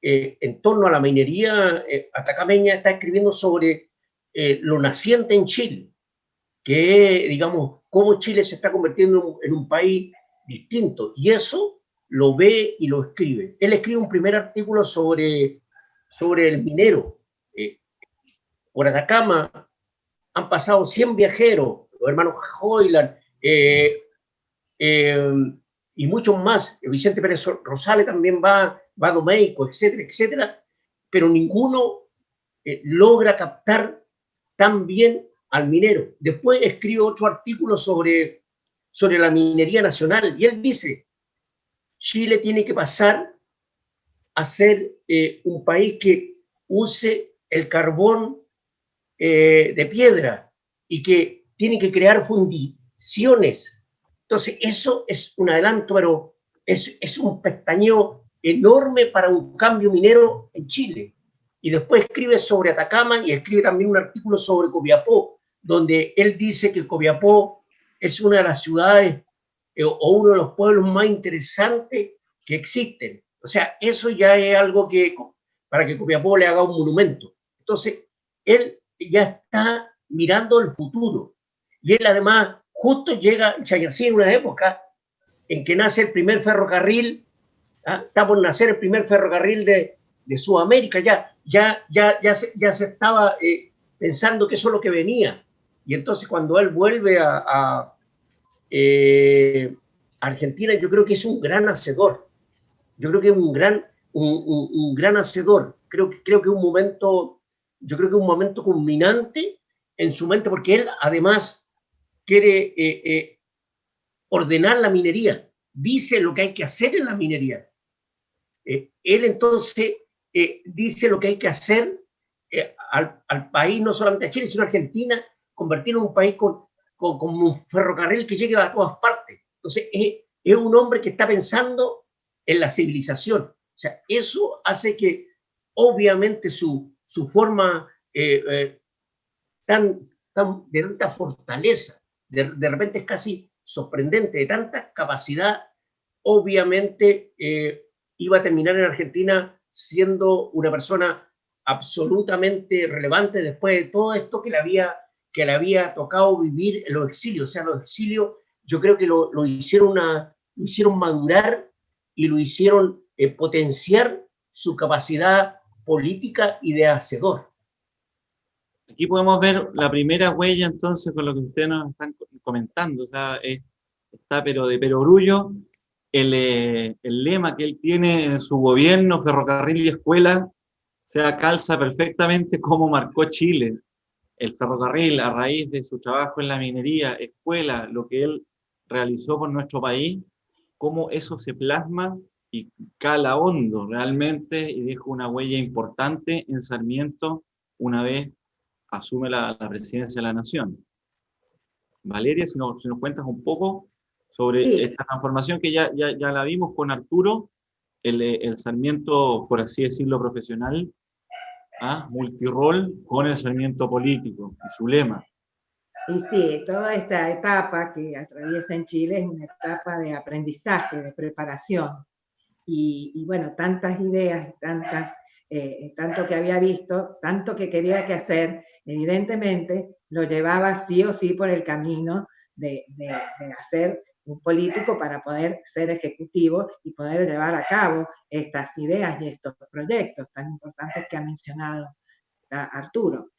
[SPEAKER 5] en torno a la minería atacameña, está escribiendo sobre lo naciente en Chile, que digamos, cómo Chile se está convirtiendo en un país distinto, y eso lo ve y lo escribe. Él escribe un primer artículo sobre el minero. Por Atacama han pasado 100 viajeros, los hermanos Hoyland, y muchos más. Vicente Pérez Rosales también va a Domeico, etcétera, etcétera, pero ninguno logra captar tan bien al minero. Después escribe otro artículo sobre la minería nacional, y él dice: Chile tiene que pasar a ser un país que use el carbón de piedra, y que tiene que crear fundiciones. Entonces, eso es un adelanto, pero es un pestañeo enorme para un cambio minero en Chile. Y después escribe sobre Atacama, y escribe también un artículo sobre Copiapó, donde él dice que Copiapó es una de las ciudades o uno de los pueblos más interesantes que existen. O sea, eso ya es algo que, para que Copiapó le haga un monumento. Entonces, él ya está mirando el futuro. Y él además justo llega a Chayarcillo en una época en que nace el primer ferrocarril, ¿ah? Está por nacer el primer ferrocarril de Sudamérica, ya se estaba pensando que eso es lo que venía. Y entonces cuando él vuelve a Argentina, yo creo que es un gran hacedor. Yo creo que es un gran hacedor. Creo que es un momento, yo creo que es un momento culminante en su mente, porque él además quiere ordenar la minería, dice lo que hay que hacer en la minería. Él entonces dice lo que hay que hacer al país, no solamente a Chile, sino a Argentina, convertirlo en un país con un ferrocarril que llegue a todas partes. Entonces, es un hombre que está pensando en la civilización. O sea, eso hace que, obviamente, su forma de tanta fortaleza, de repente es casi sorprendente, de tanta capacidad, obviamente iba a terminar en Argentina siendo una persona absolutamente relevante después de todo esto que le había tocado vivir en los exilios. O sea, los exilios yo creo que lo hicieron madurar y lo hicieron potenciar su capacidad política y de hacedor.
[SPEAKER 1] Aquí podemos ver la primera huella entonces con lo que ustedes nos están comentando. O sea, está pero de perogrullo el lema que él tiene en su gobierno, ferrocarril y escuela, o sea, calza perfectamente cómo marcó Chile. El ferrocarril, a raíz de su trabajo en la minería, escuela, lo que él realizó por nuestro país, cómo eso se plasma y cala hondo realmente y deja una huella importante en Sarmiento una vez asume la presidencia de la Nación. Valeria, si nos cuentas un poco sobre
[SPEAKER 4] Sí,
[SPEAKER 1] esta transformación que ya la vimos con Arturo, el Sarmiento, por así decirlo, profesional, multirol con el Sarmiento político y su lema.
[SPEAKER 4] y sí, toda esta etapa que atraviesa en Chile es una etapa de aprendizaje, de preparación. Y bueno, tantas ideas, tanto que había visto, tanto que quería que hacer, evidentemente lo llevaba sí o sí por el camino de hacer un político para poder ser ejecutivo y poder llevar a cabo estas ideas y estos proyectos tan importantes que ha mencionado Arturo.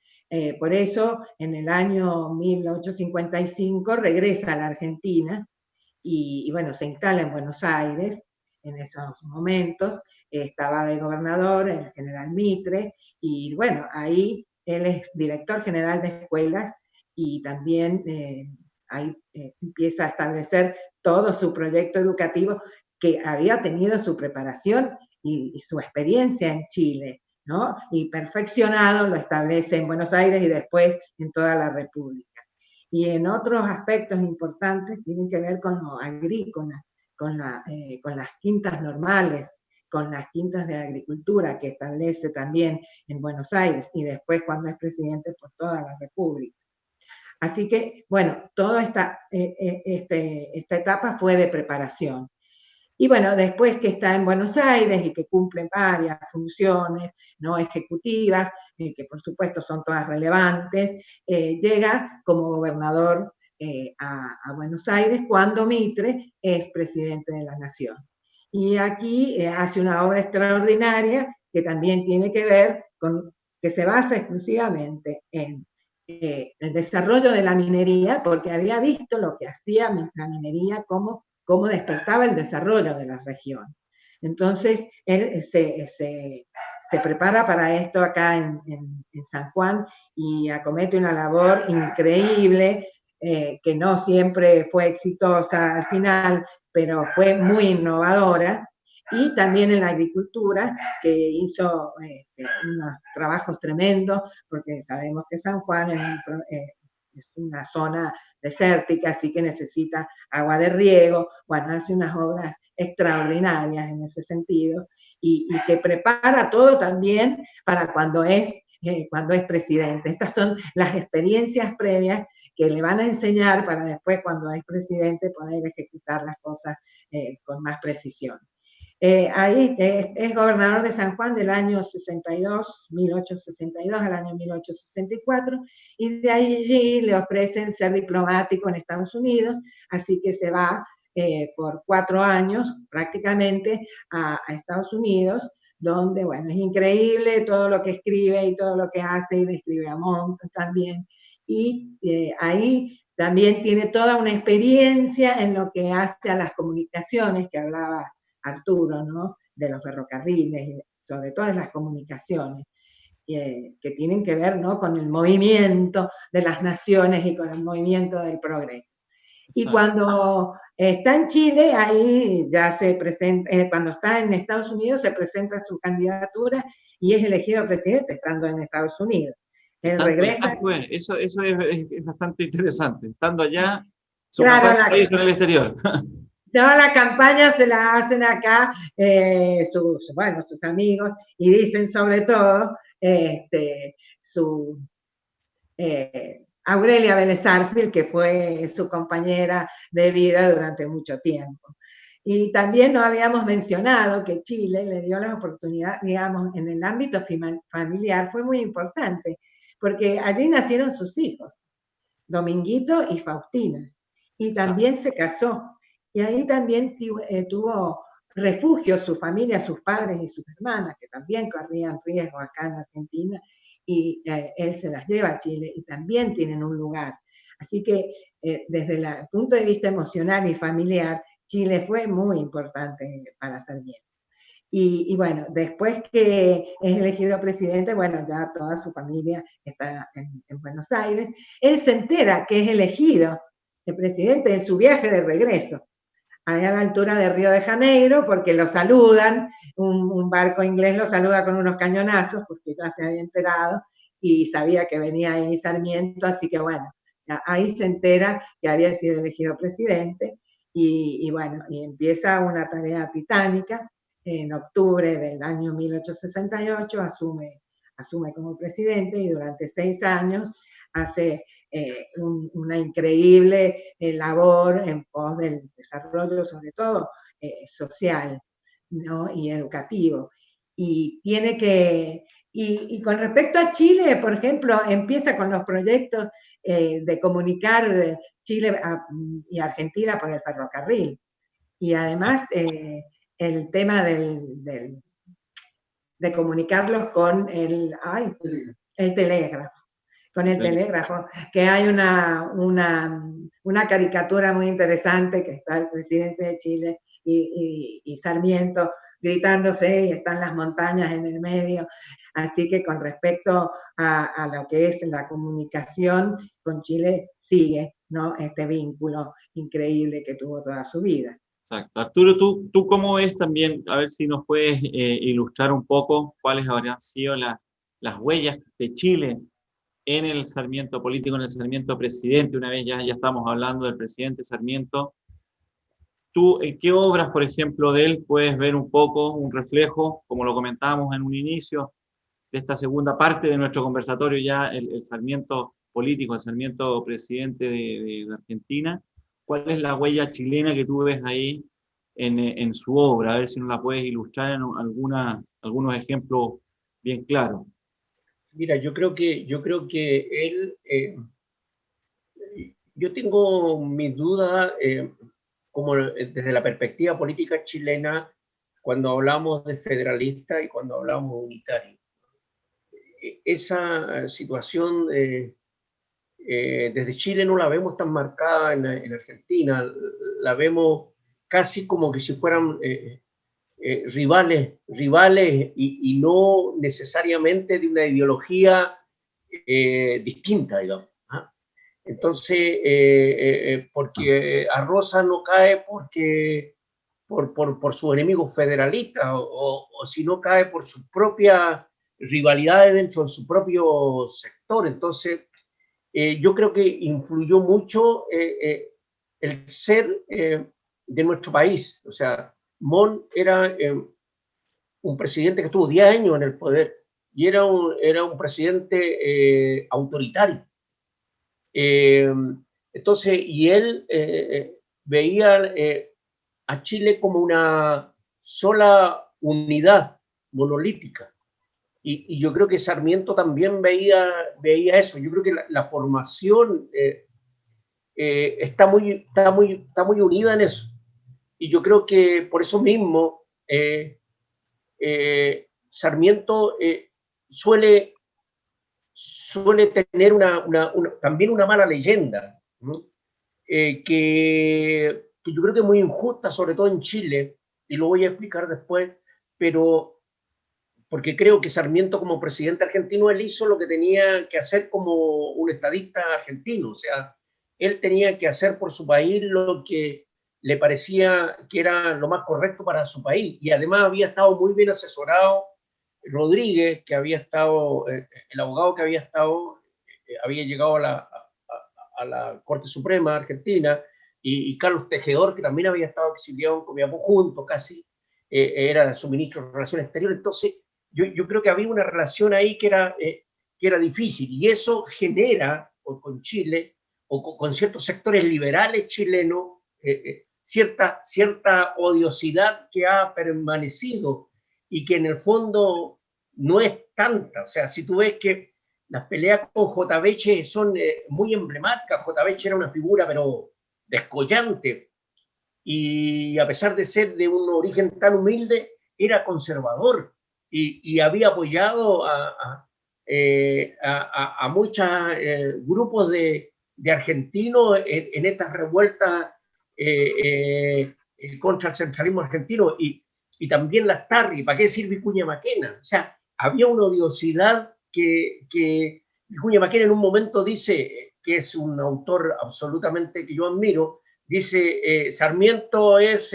[SPEAKER 4] Por eso, en el año 1855 regresa a la Argentina y bueno, se instala en Buenos Aires en esos momentos. Estaba de gobernador el general Mitre, y bueno, ahí él es director general de escuelas y también ahí empieza a establecer todo su proyecto educativo que había tenido su preparación y su experiencia en Chile, ¿no? Y perfeccionado lo establece en Buenos Aires y después en toda la República. Y en otros aspectos importantes tienen que ver con lo agrícola, con las quintas normales, con las quintas de agricultura que establece también en Buenos Aires y después cuando es presidente por toda la República. Así que, bueno, toda esta etapa fue de preparación. Y bueno, después que está en Buenos Aires y que cumple varias funciones no ejecutivas, que por supuesto son todas relevantes, llega como gobernador a Buenos Aires cuando Mitre es presidente de la Nación. Y aquí hace una obra extraordinaria que también tiene que ver con, que se basa exclusivamente en el desarrollo de la minería, porque había visto lo que hacía la minería, cómo despertaba el desarrollo de la región. Entonces, él se prepara para esto acá en San Juan y acomete una labor increíble, que no siempre fue exitosa al final, pero fue muy innovadora. Y también en la agricultura, que hizo unos trabajos tremendos, porque sabemos que San Juan es una zona desértica, así que necesita agua de riego. Bueno, hace unas obras extraordinarias en ese sentido y que prepara todo también para cuando es presidente. Estas son las experiencias previas que le van a enseñar para después, cuando es presidente, poder ejecutar las cosas con más precisión. Ahí es gobernador de San Juan del año 1862 al año 1864, y de allí le ofrecen ser diplomático en Estados Unidos, así que se va por 4 años prácticamente a Estados Unidos, donde, bueno, es increíble todo lo que escribe y todo lo que hace, y le escribe a Montt también, y ahí también tiene toda una experiencia en lo que hace a las comunicaciones, que hablaba Arturo, ¿no? De los ferrocarriles, sobre todo en las comunicaciones, que tienen que ver, ¿no? Con el movimiento de las naciones y con el movimiento del progreso. Y cuando está en Chile, ahí ya se presenta, cuando está en Estados Unidos se presenta su candidatura y es elegido presidente estando en Estados Unidos. Él regresa.
[SPEAKER 1] Eso es bastante interesante. Estando allá, su
[SPEAKER 4] claro,
[SPEAKER 1] campaña la hizo en el exterior.
[SPEAKER 4] Toda la campaña se la hacen acá sus amigos, y dicen sobre todo Aurelia Vélez Arfield, que fue su compañera de vida durante mucho tiempo. Y también nos habíamos mencionado que Chile le dio la oportunidad, digamos, en el ámbito familiar, fue muy importante, porque allí nacieron sus hijos, Dominguito y Faustina, y también se casó. Y ahí también tuvo refugio su familia, sus padres y sus hermanas, que también corrían riesgo acá en Argentina, y él se las lleva a Chile y también tienen un lugar. Así que desde el punto de vista emocional y familiar, Chile fue muy importante para Sarmiento. Y bueno, después que es elegido presidente, bueno, ya toda su familia está en Buenos Aires. Él se entera que es elegido el presidente en su viaje de regreso. ahí a la altura de Río de Janeiro, porque lo saludan, un barco inglés lo saluda con unos cañonazos, porque ya se había enterado y sabía que venía ahí Sarmiento, así que bueno, ahí se entera que había sido elegido presidente, y bueno, y empieza una tarea titánica. En octubre del año 1868 asume como presidente, y durante 6 años hace una increíble labor en pos del desarrollo, sobre todo social, ¿no? Y educativo. Y tiene que, y con respecto a Chile, por ejemplo, empieza con los proyectos de comunicar Chile y Argentina por el ferrocarril. Y además el tema de comunicarlos con el telégrafo. Con el telégrafo, que hay una caricatura muy interesante, que está el presidente de Chile y Sarmiento gritándose, y están las montañas en el medio. Así que con respecto a lo que es la comunicación con Chile, sigue, ¿no?, este vínculo increíble que tuvo toda su vida.
[SPEAKER 1] Exacto. Arturo, ¿tú cómo ves también, a ver si nos puedes ilustrar un poco cuáles habrían sido las huellas de Chile en el Sarmiento político, en el Sarmiento presidente? Una vez ya estamos hablando del presidente Sarmiento. ¿Tú en qué obras, por ejemplo, de él puedes ver un poco, un reflejo, como lo comentábamos en un inicio, de esta segunda parte de nuestro conversatorio, ya el Sarmiento político, el Sarmiento presidente de Argentina? ¿Cuál es la huella chilena que tú ves ahí en su obra? A ver si nos la puedes ilustrar en algunos ejemplos bien claros.
[SPEAKER 5] Mira, yo creo que él, yo tengo mis dudas, como desde la perspectiva política chilena, cuando hablamos de federalista y cuando hablamos de unitario. Esa situación desde Chile no la vemos tan marcada en Argentina, la vemos casi como que si fueran rivales y no necesariamente de una ideología distinta, digamos. ¿Ah? Entonces, porque Arroza no cae por sus enemigos federalistas, o si no cae por sus propias rivalidades dentro de su propio sector. Entonces, yo creo que influyó mucho el ser de nuestro país. O sea, Mon era un presidente que estuvo 10 años en el poder y era un presidente autoritario. Entonces, y él veía a Chile como una sola unidad monolítica. Y yo creo que Sarmiento también veía eso. Yo creo que la formación está muy unida en eso. Y yo creo que por eso mismo Sarmiento suele tener también una mala leyenda, ¿no? Que yo creo que es muy injusta, sobre todo en Chile, y lo voy a explicar después, pero porque creo que Sarmiento, como presidente argentino, él hizo lo que tenía que hacer como un estadista argentino. O sea, él tenía que hacer por su país lo que le parecía que era lo más correcto para su país. Y además había estado muy bien asesorado Rodríguez, que había estado, el abogado que había estado, había llegado a la Corte Suprema Argentina, y Carlos Tejedor, que también había estado exiliado en Copiapó junto casi, era su ministro de Relaciones Exteriores. Entonces, yo creo que había una relación ahí que era difícil, y eso genera con Chile, o con ciertos sectores liberales chilenos, cierta odiosidad que ha permanecido y que en el fondo no es tanta. O sea, si tú ves que las peleas con J. Beche son muy emblemáticas. J. Beche era una figura pero descollante, y a pesar de ser de un origen tan humilde, era conservador y había apoyado a muchos grupos de argentinos en estas revueltas contra el centralismo argentino, y también Lastarri, ¿para qué decir Vicuña Maquena? O sea, había una odiosidad que Vicuña Maquena en un momento dice, que es un autor absolutamente que yo admiro, dice Sarmiento es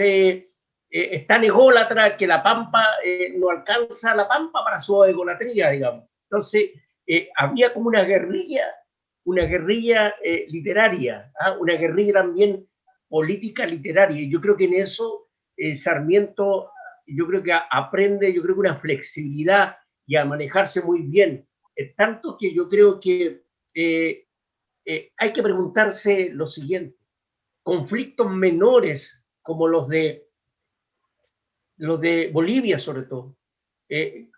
[SPEAKER 5] tan ególatra que la Pampa no alcanza la Pampa para su egolatría, digamos. Entonces, había como una guerrilla literaria, ¿ah? Una guerrilla también política literaria. Y yo creo que en eso Sarmiento, yo creo que aprende, yo creo que una flexibilidad y a manejarse muy bien. Tanto que yo creo que hay que preguntarse lo siguiente: conflictos menores como los de Bolivia, sobre todo,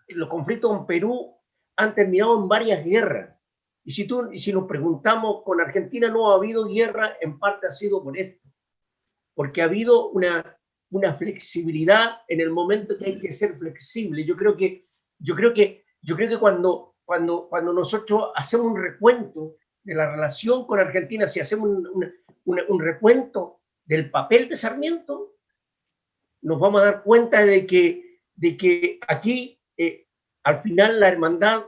[SPEAKER 5] los conflictos con Perú han terminado en varias guerras. Y si nos preguntamos, con Argentina no ha habido guerra, en parte ha sido por esto, porque ha habido una flexibilidad en el momento que hay que ser flexible. Yo creo que cuando nosotros hacemos un recuento de la relación con Argentina, si hacemos un recuento del papel de Sarmiento, nos vamos a dar cuenta de que aquí al final la hermandad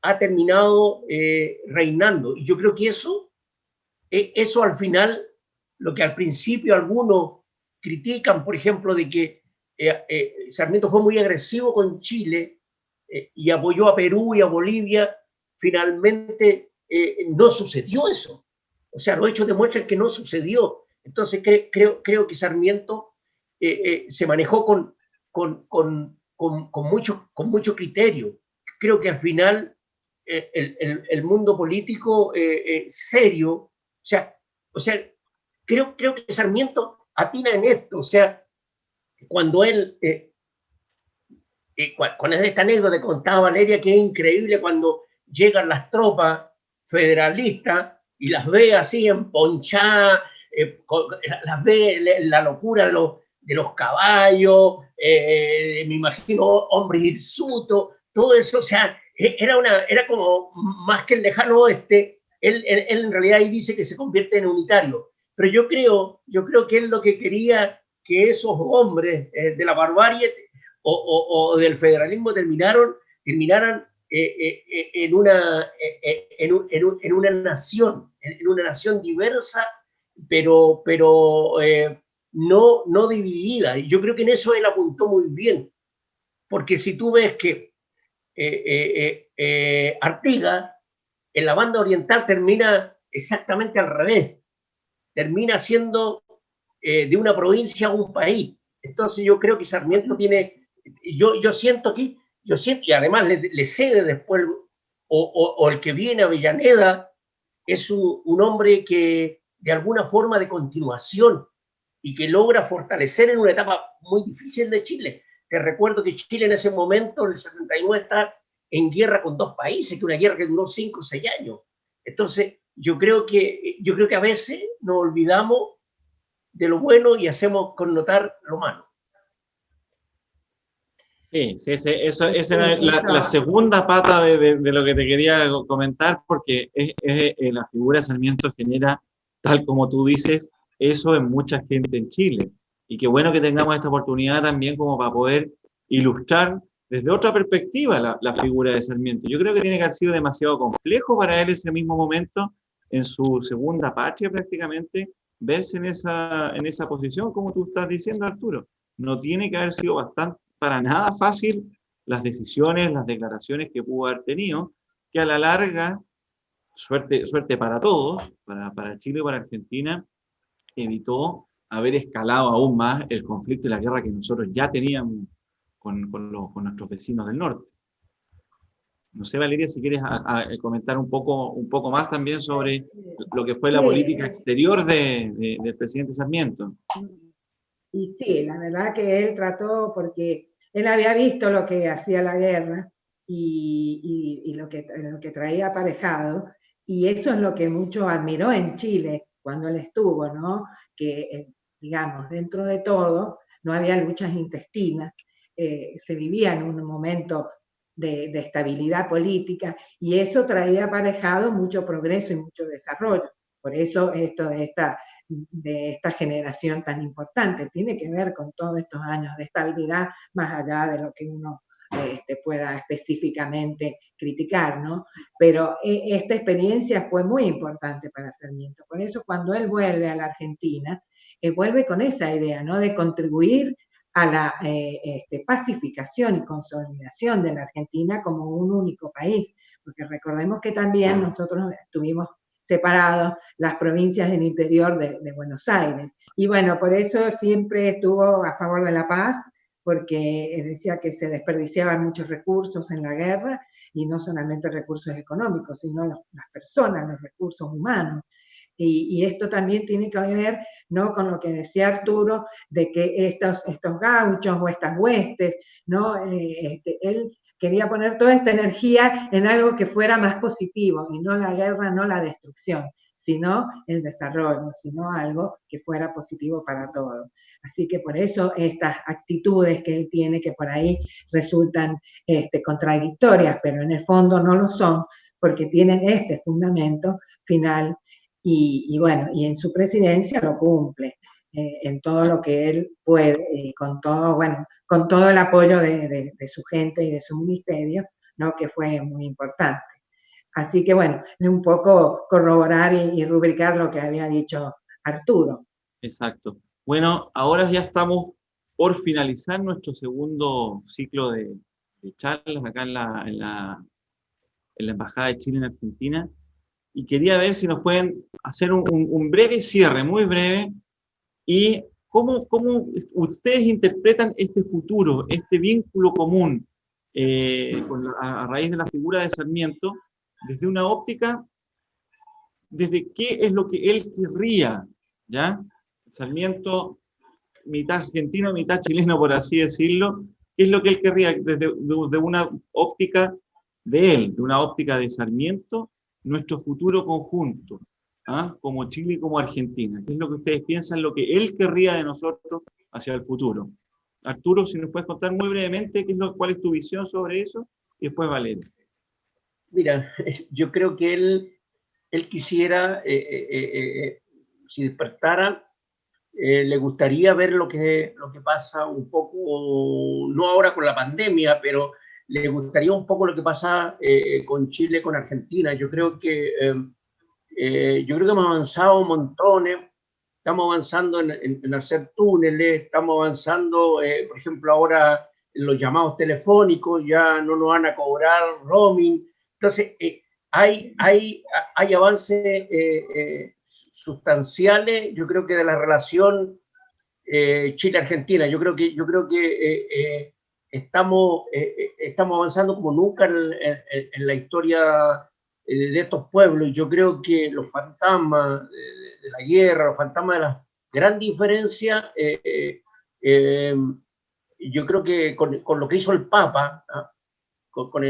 [SPEAKER 5] ha terminado reinando. Y yo creo que eso al final, lo que al principio algunos critican, por ejemplo, de que Sarmiento fue muy agresivo con Chile y apoyó a Perú y a Bolivia, finalmente no sucedió eso. O sea, los hechos demuestran que no sucedió. Entonces creo que Sarmiento se manejó con mucho criterio. Creo que al final el mundo político serio, o sea, creo que Sarmiento atina en esto. O sea, cuando él, con esta anécdota que contaba Valeria, que es increíble, cuando llegan las tropas federalistas y las ve así emponchadas, las ve la locura de los caballos, me imagino hombres hirsutos, todo eso. O sea, era como más que el lejano oeste. Él en realidad ahí dice que se convierte en unitario, pero yo creo que él lo que quería, que esos hombres de la barbarie o del federalismo terminaran en una nación diversa, pero no dividida. Y yo creo que en eso él apuntó muy bien, porque si tú ves que Artigas en la banda oriental termina exactamente al revés, termina siendo de una provincia a un país. Entonces yo creo que Sarmiento tiene, yo siento, y además le cede después, o el que viene a Avellaneda es un hombre que de alguna forma de continuación y que logra fortalecer en una etapa muy difícil de Chile. Te recuerdo que Chile en ese momento, en el 79, está en guerra con dos países, que una guerra que duró 5 o 6 años. Entonces, yo creo que a veces nos olvidamos de lo bueno y hacemos connotar lo malo.
[SPEAKER 1] Sí, esa era la segunda pata de lo que te quería comentar, porque la figura de Sarmiento genera, tal como tú dices, eso en mucha gente en Chile. Y qué bueno que tengamos esta oportunidad también como para poder ilustrar desde otra perspectiva la figura de Sarmiento. Yo creo que tiene que haber sido demasiado complejo para él ese mismo momento, en su segunda patria prácticamente, verse en esa posición, como tú estás diciendo, Arturo. No tiene que haber sido para nada fácil las decisiones, las declaraciones que pudo haber tenido, que a la larga, suerte para todos, para Chile y para Argentina, evitó haber escalado aún más el conflicto y la guerra que nosotros ya teníamos con nuestros vecinos del norte. No sé, Valeria, si quieres comentar un poco más también sobre lo que fue la política exterior del presidente Sarmiento.
[SPEAKER 4] Y sí, la verdad que él trató, porque él había visto lo que hacía la guerra y lo que traía aparejado, y eso es lo que mucho admiró en Chile cuando él estuvo, ¿no? Que, digamos, dentro de todo, no había luchas intestinas, se vivía en un momento de estabilidad política, y eso traía aparejado mucho progreso y mucho desarrollo. Por eso esto de esta generación tan importante tiene que ver con todos estos años de estabilidad, más allá de lo que uno pueda específicamente criticar, ¿no? Pero esta experiencia fue muy importante para Sarmiento. Por eso cuando él vuelve a la Argentina, vuelve con esa idea, ¿no? De contribuir a la pacificación y consolidación de la Argentina como un único país, porque recordemos que también nosotros estuvimos separados las provincias del interior de Buenos Aires. Y bueno, por eso siempre estuvo a favor de la paz, porque decía que se desperdiciaban muchos recursos en la guerra, y no solamente recursos económicos, sino las personas, los recursos humanos. Y esto también tiene que ver, ¿no?, con lo que decía Arturo, de que estos gauchos o estas huestes, ¿no? Él quería poner toda esta energía en algo que fuera más positivo, y no la guerra, no la destrucción, sino el desarrollo, sino algo que fuera positivo para todos. Así que por eso estas actitudes que él tiene, que por ahí resultan contradictorias, pero en el fondo no lo son, porque tienen este fundamento final. Y bueno, y en su presidencia lo cumple, en todo lo que él puede, con todo, bueno, con todo el apoyo de su gente y de su ministerio, ¿no?, que fue muy importante. Así que bueno, es un poco corroborar y rubricar lo que había dicho Arturo.
[SPEAKER 1] Exacto. Bueno, ahora ya estamos por finalizar nuestro segundo ciclo de charlas acá en la Embajada de Chile en Argentina. Y quería ver si nos pueden hacer un breve cierre, muy breve, y cómo ustedes interpretan este futuro, este vínculo común a raíz de la figura de Sarmiento, desde una óptica, desde qué es lo que él querría, ¿ya? Sarmiento, mitad argentino, mitad chileno, por así decirlo, qué es lo que él querría desde una óptica de él, de una óptica de Sarmiento, nuestro futuro conjunto, ¿ah?, como Chile y como Argentina. ¿Qué es lo que ustedes piensan, lo que él querría de nosotros hacia el futuro? Arturo, si nos puedes contar muy brevemente cuál es tu visión sobre eso, y después Valeria.
[SPEAKER 5] Mira, yo creo que él quisiera, si despertara, le gustaría ver lo que pasa un poco, no ahora con la pandemia, pero le gustaría un poco lo que pasa con Chile, con Argentina. Yo creo que hemos avanzado montones, estamos avanzando en hacer túneles, estamos avanzando, por ejemplo, ahora en los llamados telefónicos, ya no nos van a cobrar roaming. Entonces, hay avances sustanciales, yo creo que de la relación Chile-Argentina. Yo creo que estamos avanzando como nunca en la historia de estos pueblos. Yo creo que los fantasmas de la guerra, los fantasmas de las gran diferencias, yo creo que con lo que hizo el Papa, con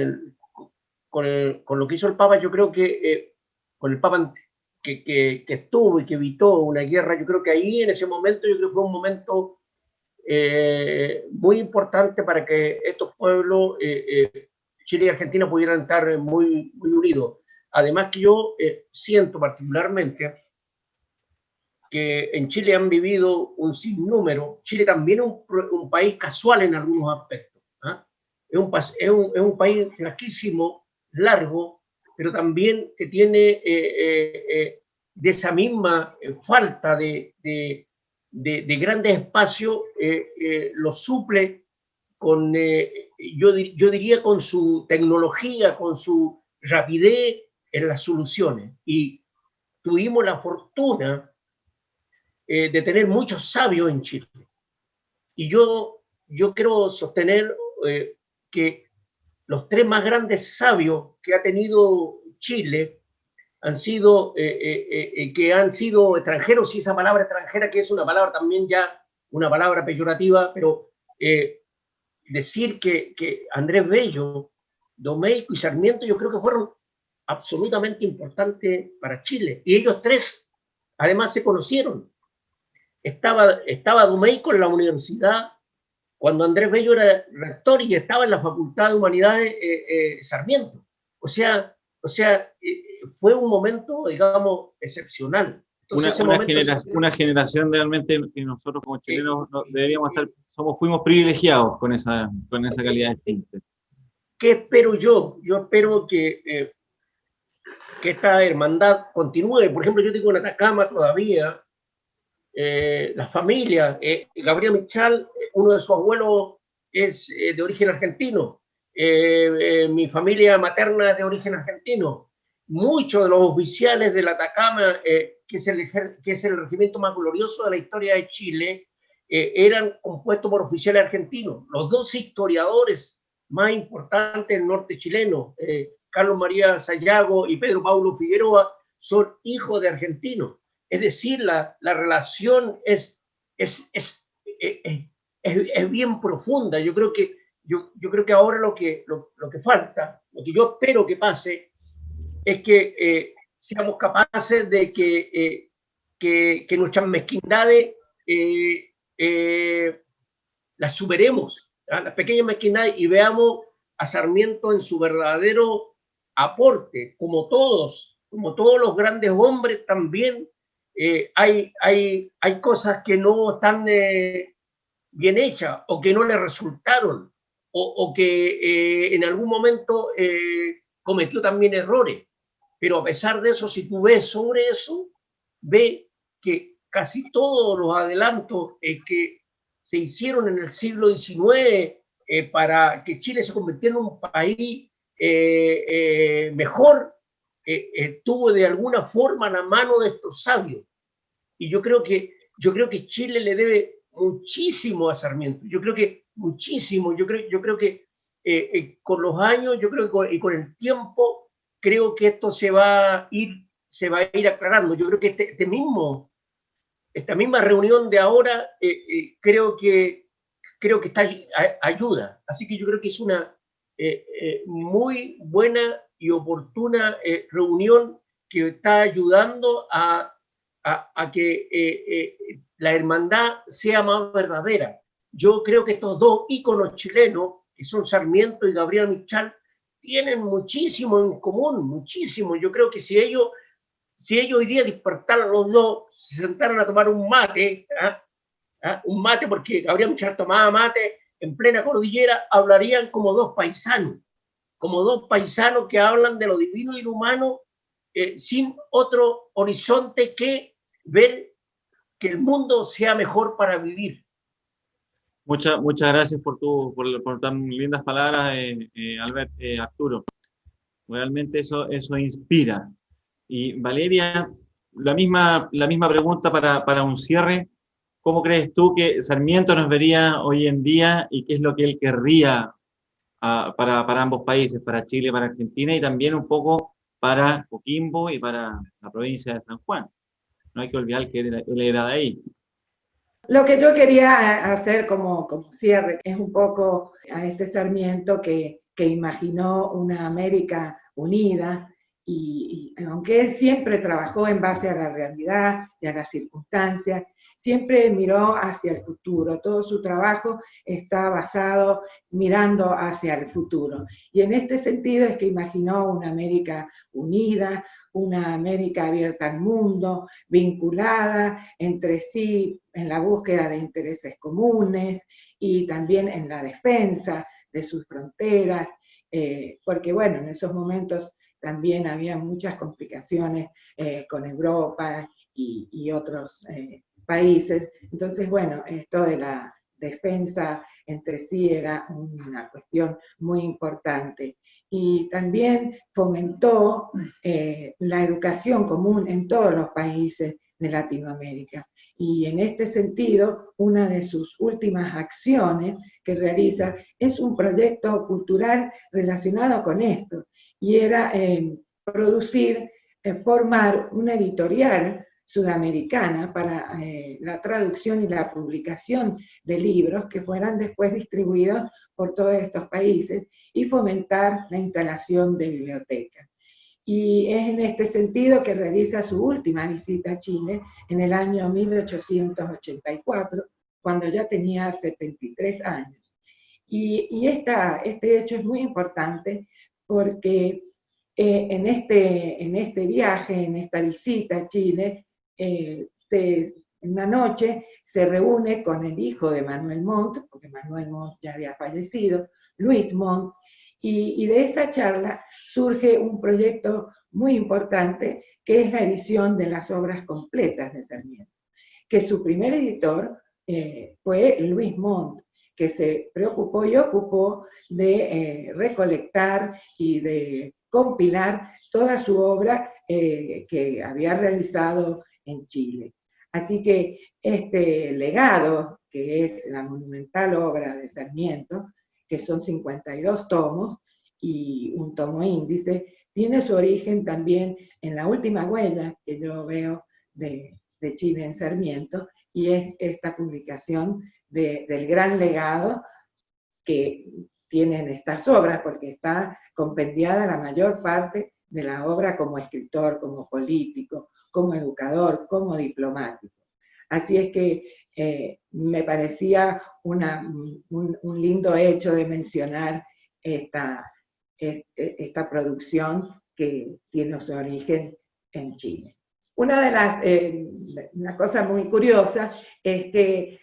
[SPEAKER 5] lo que hizo el Papa, yo creo que con el Papa que estuvo y que evitó una guerra, yo creo que ahí en ese momento, yo creo que fue un momento muy importante para que estos pueblos, Chile y Argentina, pudieran estar muy, muy unidos. Además que yo siento particularmente que en Chile han vivido un sinnúmero. Chile también es un país casual en algunos aspectos, ¿eh? Es un país flaquísimo, largo, pero también que tiene de esa misma falta de grandes espacios, lo suple con, yo diría, con su tecnología, con su rapidez en las soluciones. Y tuvimos la fortuna de tener muchos sabios en Chile. Y yo quiero sostener que los tres más grandes sabios que ha tenido Chile han sido, que han sido extranjeros, y esa palabra extranjera, que es una palabra también ya, una palabra peyorativa, pero decir que Andrés Bello, Domeyko y Sarmiento, yo creo que fueron absolutamente importantes para Chile. Y ellos tres, además, se conocieron. Estaba Domeyko en la universidad cuando Andrés Bello era rector, y estaba en la Facultad de Humanidades Sarmiento. O sea, fue un momento, digamos, excepcional. Entonces,
[SPEAKER 1] una generación realmente que nosotros como chilenos deberíamos estar, fuimos privilegiados con esa calidad de gente.
[SPEAKER 5] ¿qué espero yo? Yo espero que esta hermandad continúe. Por ejemplo, yo tengo en Atacama todavía la familia. Gabriel Michal, uno de sus abuelos es de origen argentino. Mi familia materna es de origen argentino. Muchos de los oficiales del Atacama, que es el regimiento más glorioso de la historia de Chile, eran compuestos por oficiales argentinos. Los dos historiadores más importantes del norte chileno, Carlos María Sayago y Pedro Paulo Figueroa, son hijos de argentinos. Es decir, la relación es bien profunda. Yo creo que ahora lo que falta, lo que yo espero que pase, es que seamos capaces de que nuestras mezquindades las superemos, ¿ah? Las pequeñas mezquindades, y veamos a Sarmiento en su verdadero aporte. Como todos los grandes hombres, también hay cosas que no están bien hechas, o que no le resultaron, o que en algún momento cometió también errores. Pero a pesar de eso, si tú ves sobre eso, ve que casi todos los adelantos que se hicieron en el siglo XIX para que Chile se convirtiera en un país mejor, tuvo de alguna forma la mano de estos sabios. Y yo creo que Chile le debe muchísimo a Sarmiento. Yo creo que muchísimo. Yo creo que con los años, yo creo que con el tiempo, creo que esto se va a ir aclarando. Yo creo que esta misma reunión de ahora creo que está ayuda. Así que yo creo que es una muy buena y oportuna reunión que está ayudando a que la hermandad sea más verdadera. Yo creo que estos dos íconos chilenos, que son Sarmiento y Gabriel Michal, tienen muchísimo en común, muchísimo. Yo creo que si ellos hoy día despertaran los dos, se sentaran a tomar un mate, un mate, porque Gabriel Michal tomaba mate en plena cordillera, hablarían como dos paisanos que hablan de lo divino y lo humano, sin otro horizonte que ver que el mundo sea mejor para vivir.
[SPEAKER 1] Muchas gracias por tan lindas palabras, Arturo. Realmente eso inspira. Y Valeria, la misma pregunta para un cierre. ¿Cómo crees tú que Sarmiento nos vería hoy en día y qué es lo que él querría para ambos países, para Chile, para Argentina, y también un poco para Coquimbo y para la provincia de San Juan? No hay que olvidar que él era de ahí.
[SPEAKER 4] Lo que yo quería hacer como cierre es un poco a este Sarmiento que imaginó una América unida, y aunque él siempre trabajó en base a la realidad y a las circunstancias, siempre miró hacia el futuro. Todo su trabajo está basado mirando hacia el futuro. Y en este sentido es que imaginó una América unida, una América abierta al mundo, vinculada entre sí en la búsqueda de intereses comunes y también en la defensa de sus fronteras, porque bueno, en esos momentos también había muchas complicaciones con Europa y otros países. Entonces, bueno, esto de la defensa entre sí era una cuestión muy importante. Y también fomentó la educación común en todos los países de Latinoamérica. Y en este sentido, una de sus últimas acciones que realiza es un proyecto cultural relacionado con esto, y era formar una editorial sudamericana para la traducción y la publicación de libros que fueran después distribuidos por todos estos países, y fomentar la instalación de bibliotecas. Y es en este sentido que realiza su última visita a Chile en el año 1884, cuando ya tenía 73 años. Y este hecho es muy importante porque en este viaje, en esta visita a Chile, en una noche se reúne con el hijo de Manuel Montt, porque Manuel Montt ya había fallecido, Luis Montt, Y de esa charla surge un proyecto muy importante, que es la edición de las obras completas de Sarmiento, que su primer editor fue Luis Montt, que se preocupó y ocupó de recolectar y de compilar toda su obra que había realizado en Chile. Así que este legado, que es la monumental obra de Sarmiento, que son 52 tomos y un tomo índice, tiene su origen también en la última huella que yo veo de Chile en Sarmiento, y es esta publicación del gran legado que tienen estas obras, porque está compendiada la mayor parte de la obra como escritor, como político, como educador, como diplomático. Así es que me parecía un lindo hecho de mencionar esta producción que tiene su origen en Chile. Una cosa muy curiosa es que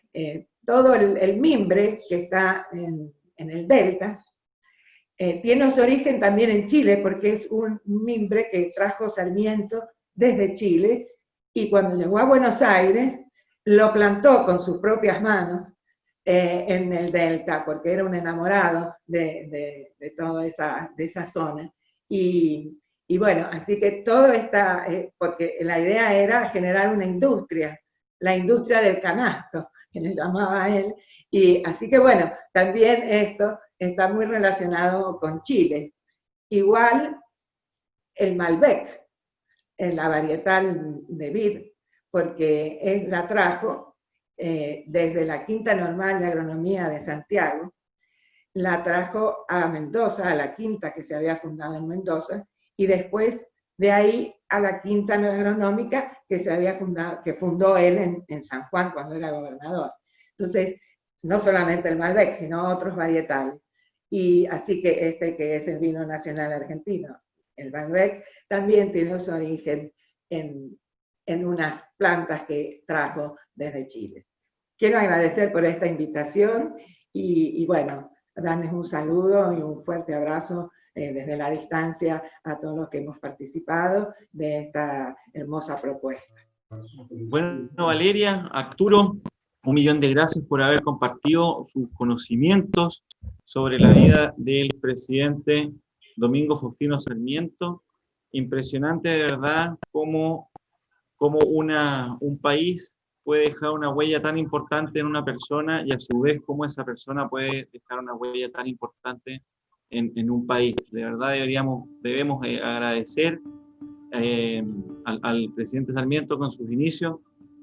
[SPEAKER 4] todo el mimbre que está en el delta tiene su origen también en Chile, porque es un mimbre que trajo Sarmiento desde Chile, y cuando llegó a Buenos Aires lo plantó con sus propias manos en el delta, porque era un enamorado de toda esa zona. Y bueno, así que todo está, porque la idea era generar una industria, la industria del canasto, que le llamaba a él, y así que bueno, también esto está muy relacionado con Chile. Igual el Malbec, la varietal de vid, porque él la trajo desde la Quinta Normal de Agronomía de Santiago, la trajo a Mendoza, a la quinta que se había fundado en Mendoza, y después de ahí a la quinta agronómica que fundó él en San Juan cuando era gobernador. Entonces, no solamente el Malbec, sino otros varietales. Y así que este, que es el vino nacional argentino, el Malbec, también tiene su origen en unas plantas que trajo desde Chile. Quiero agradecer por esta invitación y bueno, darles un saludo y un fuerte abrazo desde la distancia a todos los que hemos participado de esta hermosa propuesta.
[SPEAKER 1] Bueno, Valeria, Arturo, 1.000.000 de gracias por haber compartido sus conocimientos sobre la vida del presidente Domingo Faustino Sarmiento. Impresionante de verdad cómo un país puede dejar una huella tan importante en una persona, y a su vez cómo esa persona puede dejar una huella tan importante en un país. De verdad debemos agradecer al presidente Sarmiento con sus inicios,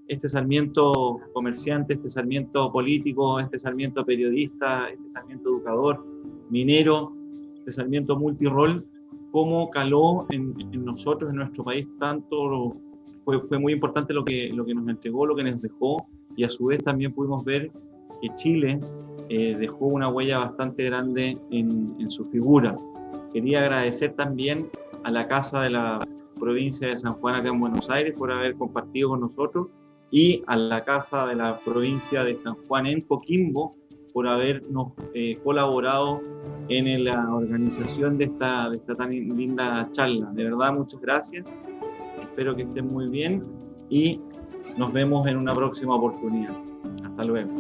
[SPEAKER 1] este Sarmiento comerciante, este Sarmiento político, este Sarmiento periodista, este Sarmiento educador, minero, este Sarmiento multirol, cómo caló en nosotros, en nuestro país, tanto fue muy importante lo que nos entregó, lo que nos dejó, y a su vez también pudimos ver que Chile dejó una huella bastante grande en su figura. Quería agradecer también a la Casa de la Provincia de San Juan acá en Buenos Aires por haber compartido con nosotros, y a la Casa de la Provincia de San Juan en Coquimbo por habernos colaborado en la organización de esta tan linda charla. De verdad, muchas gracias. Espero que estén muy bien y nos vemos en una próxima oportunidad. Hasta luego.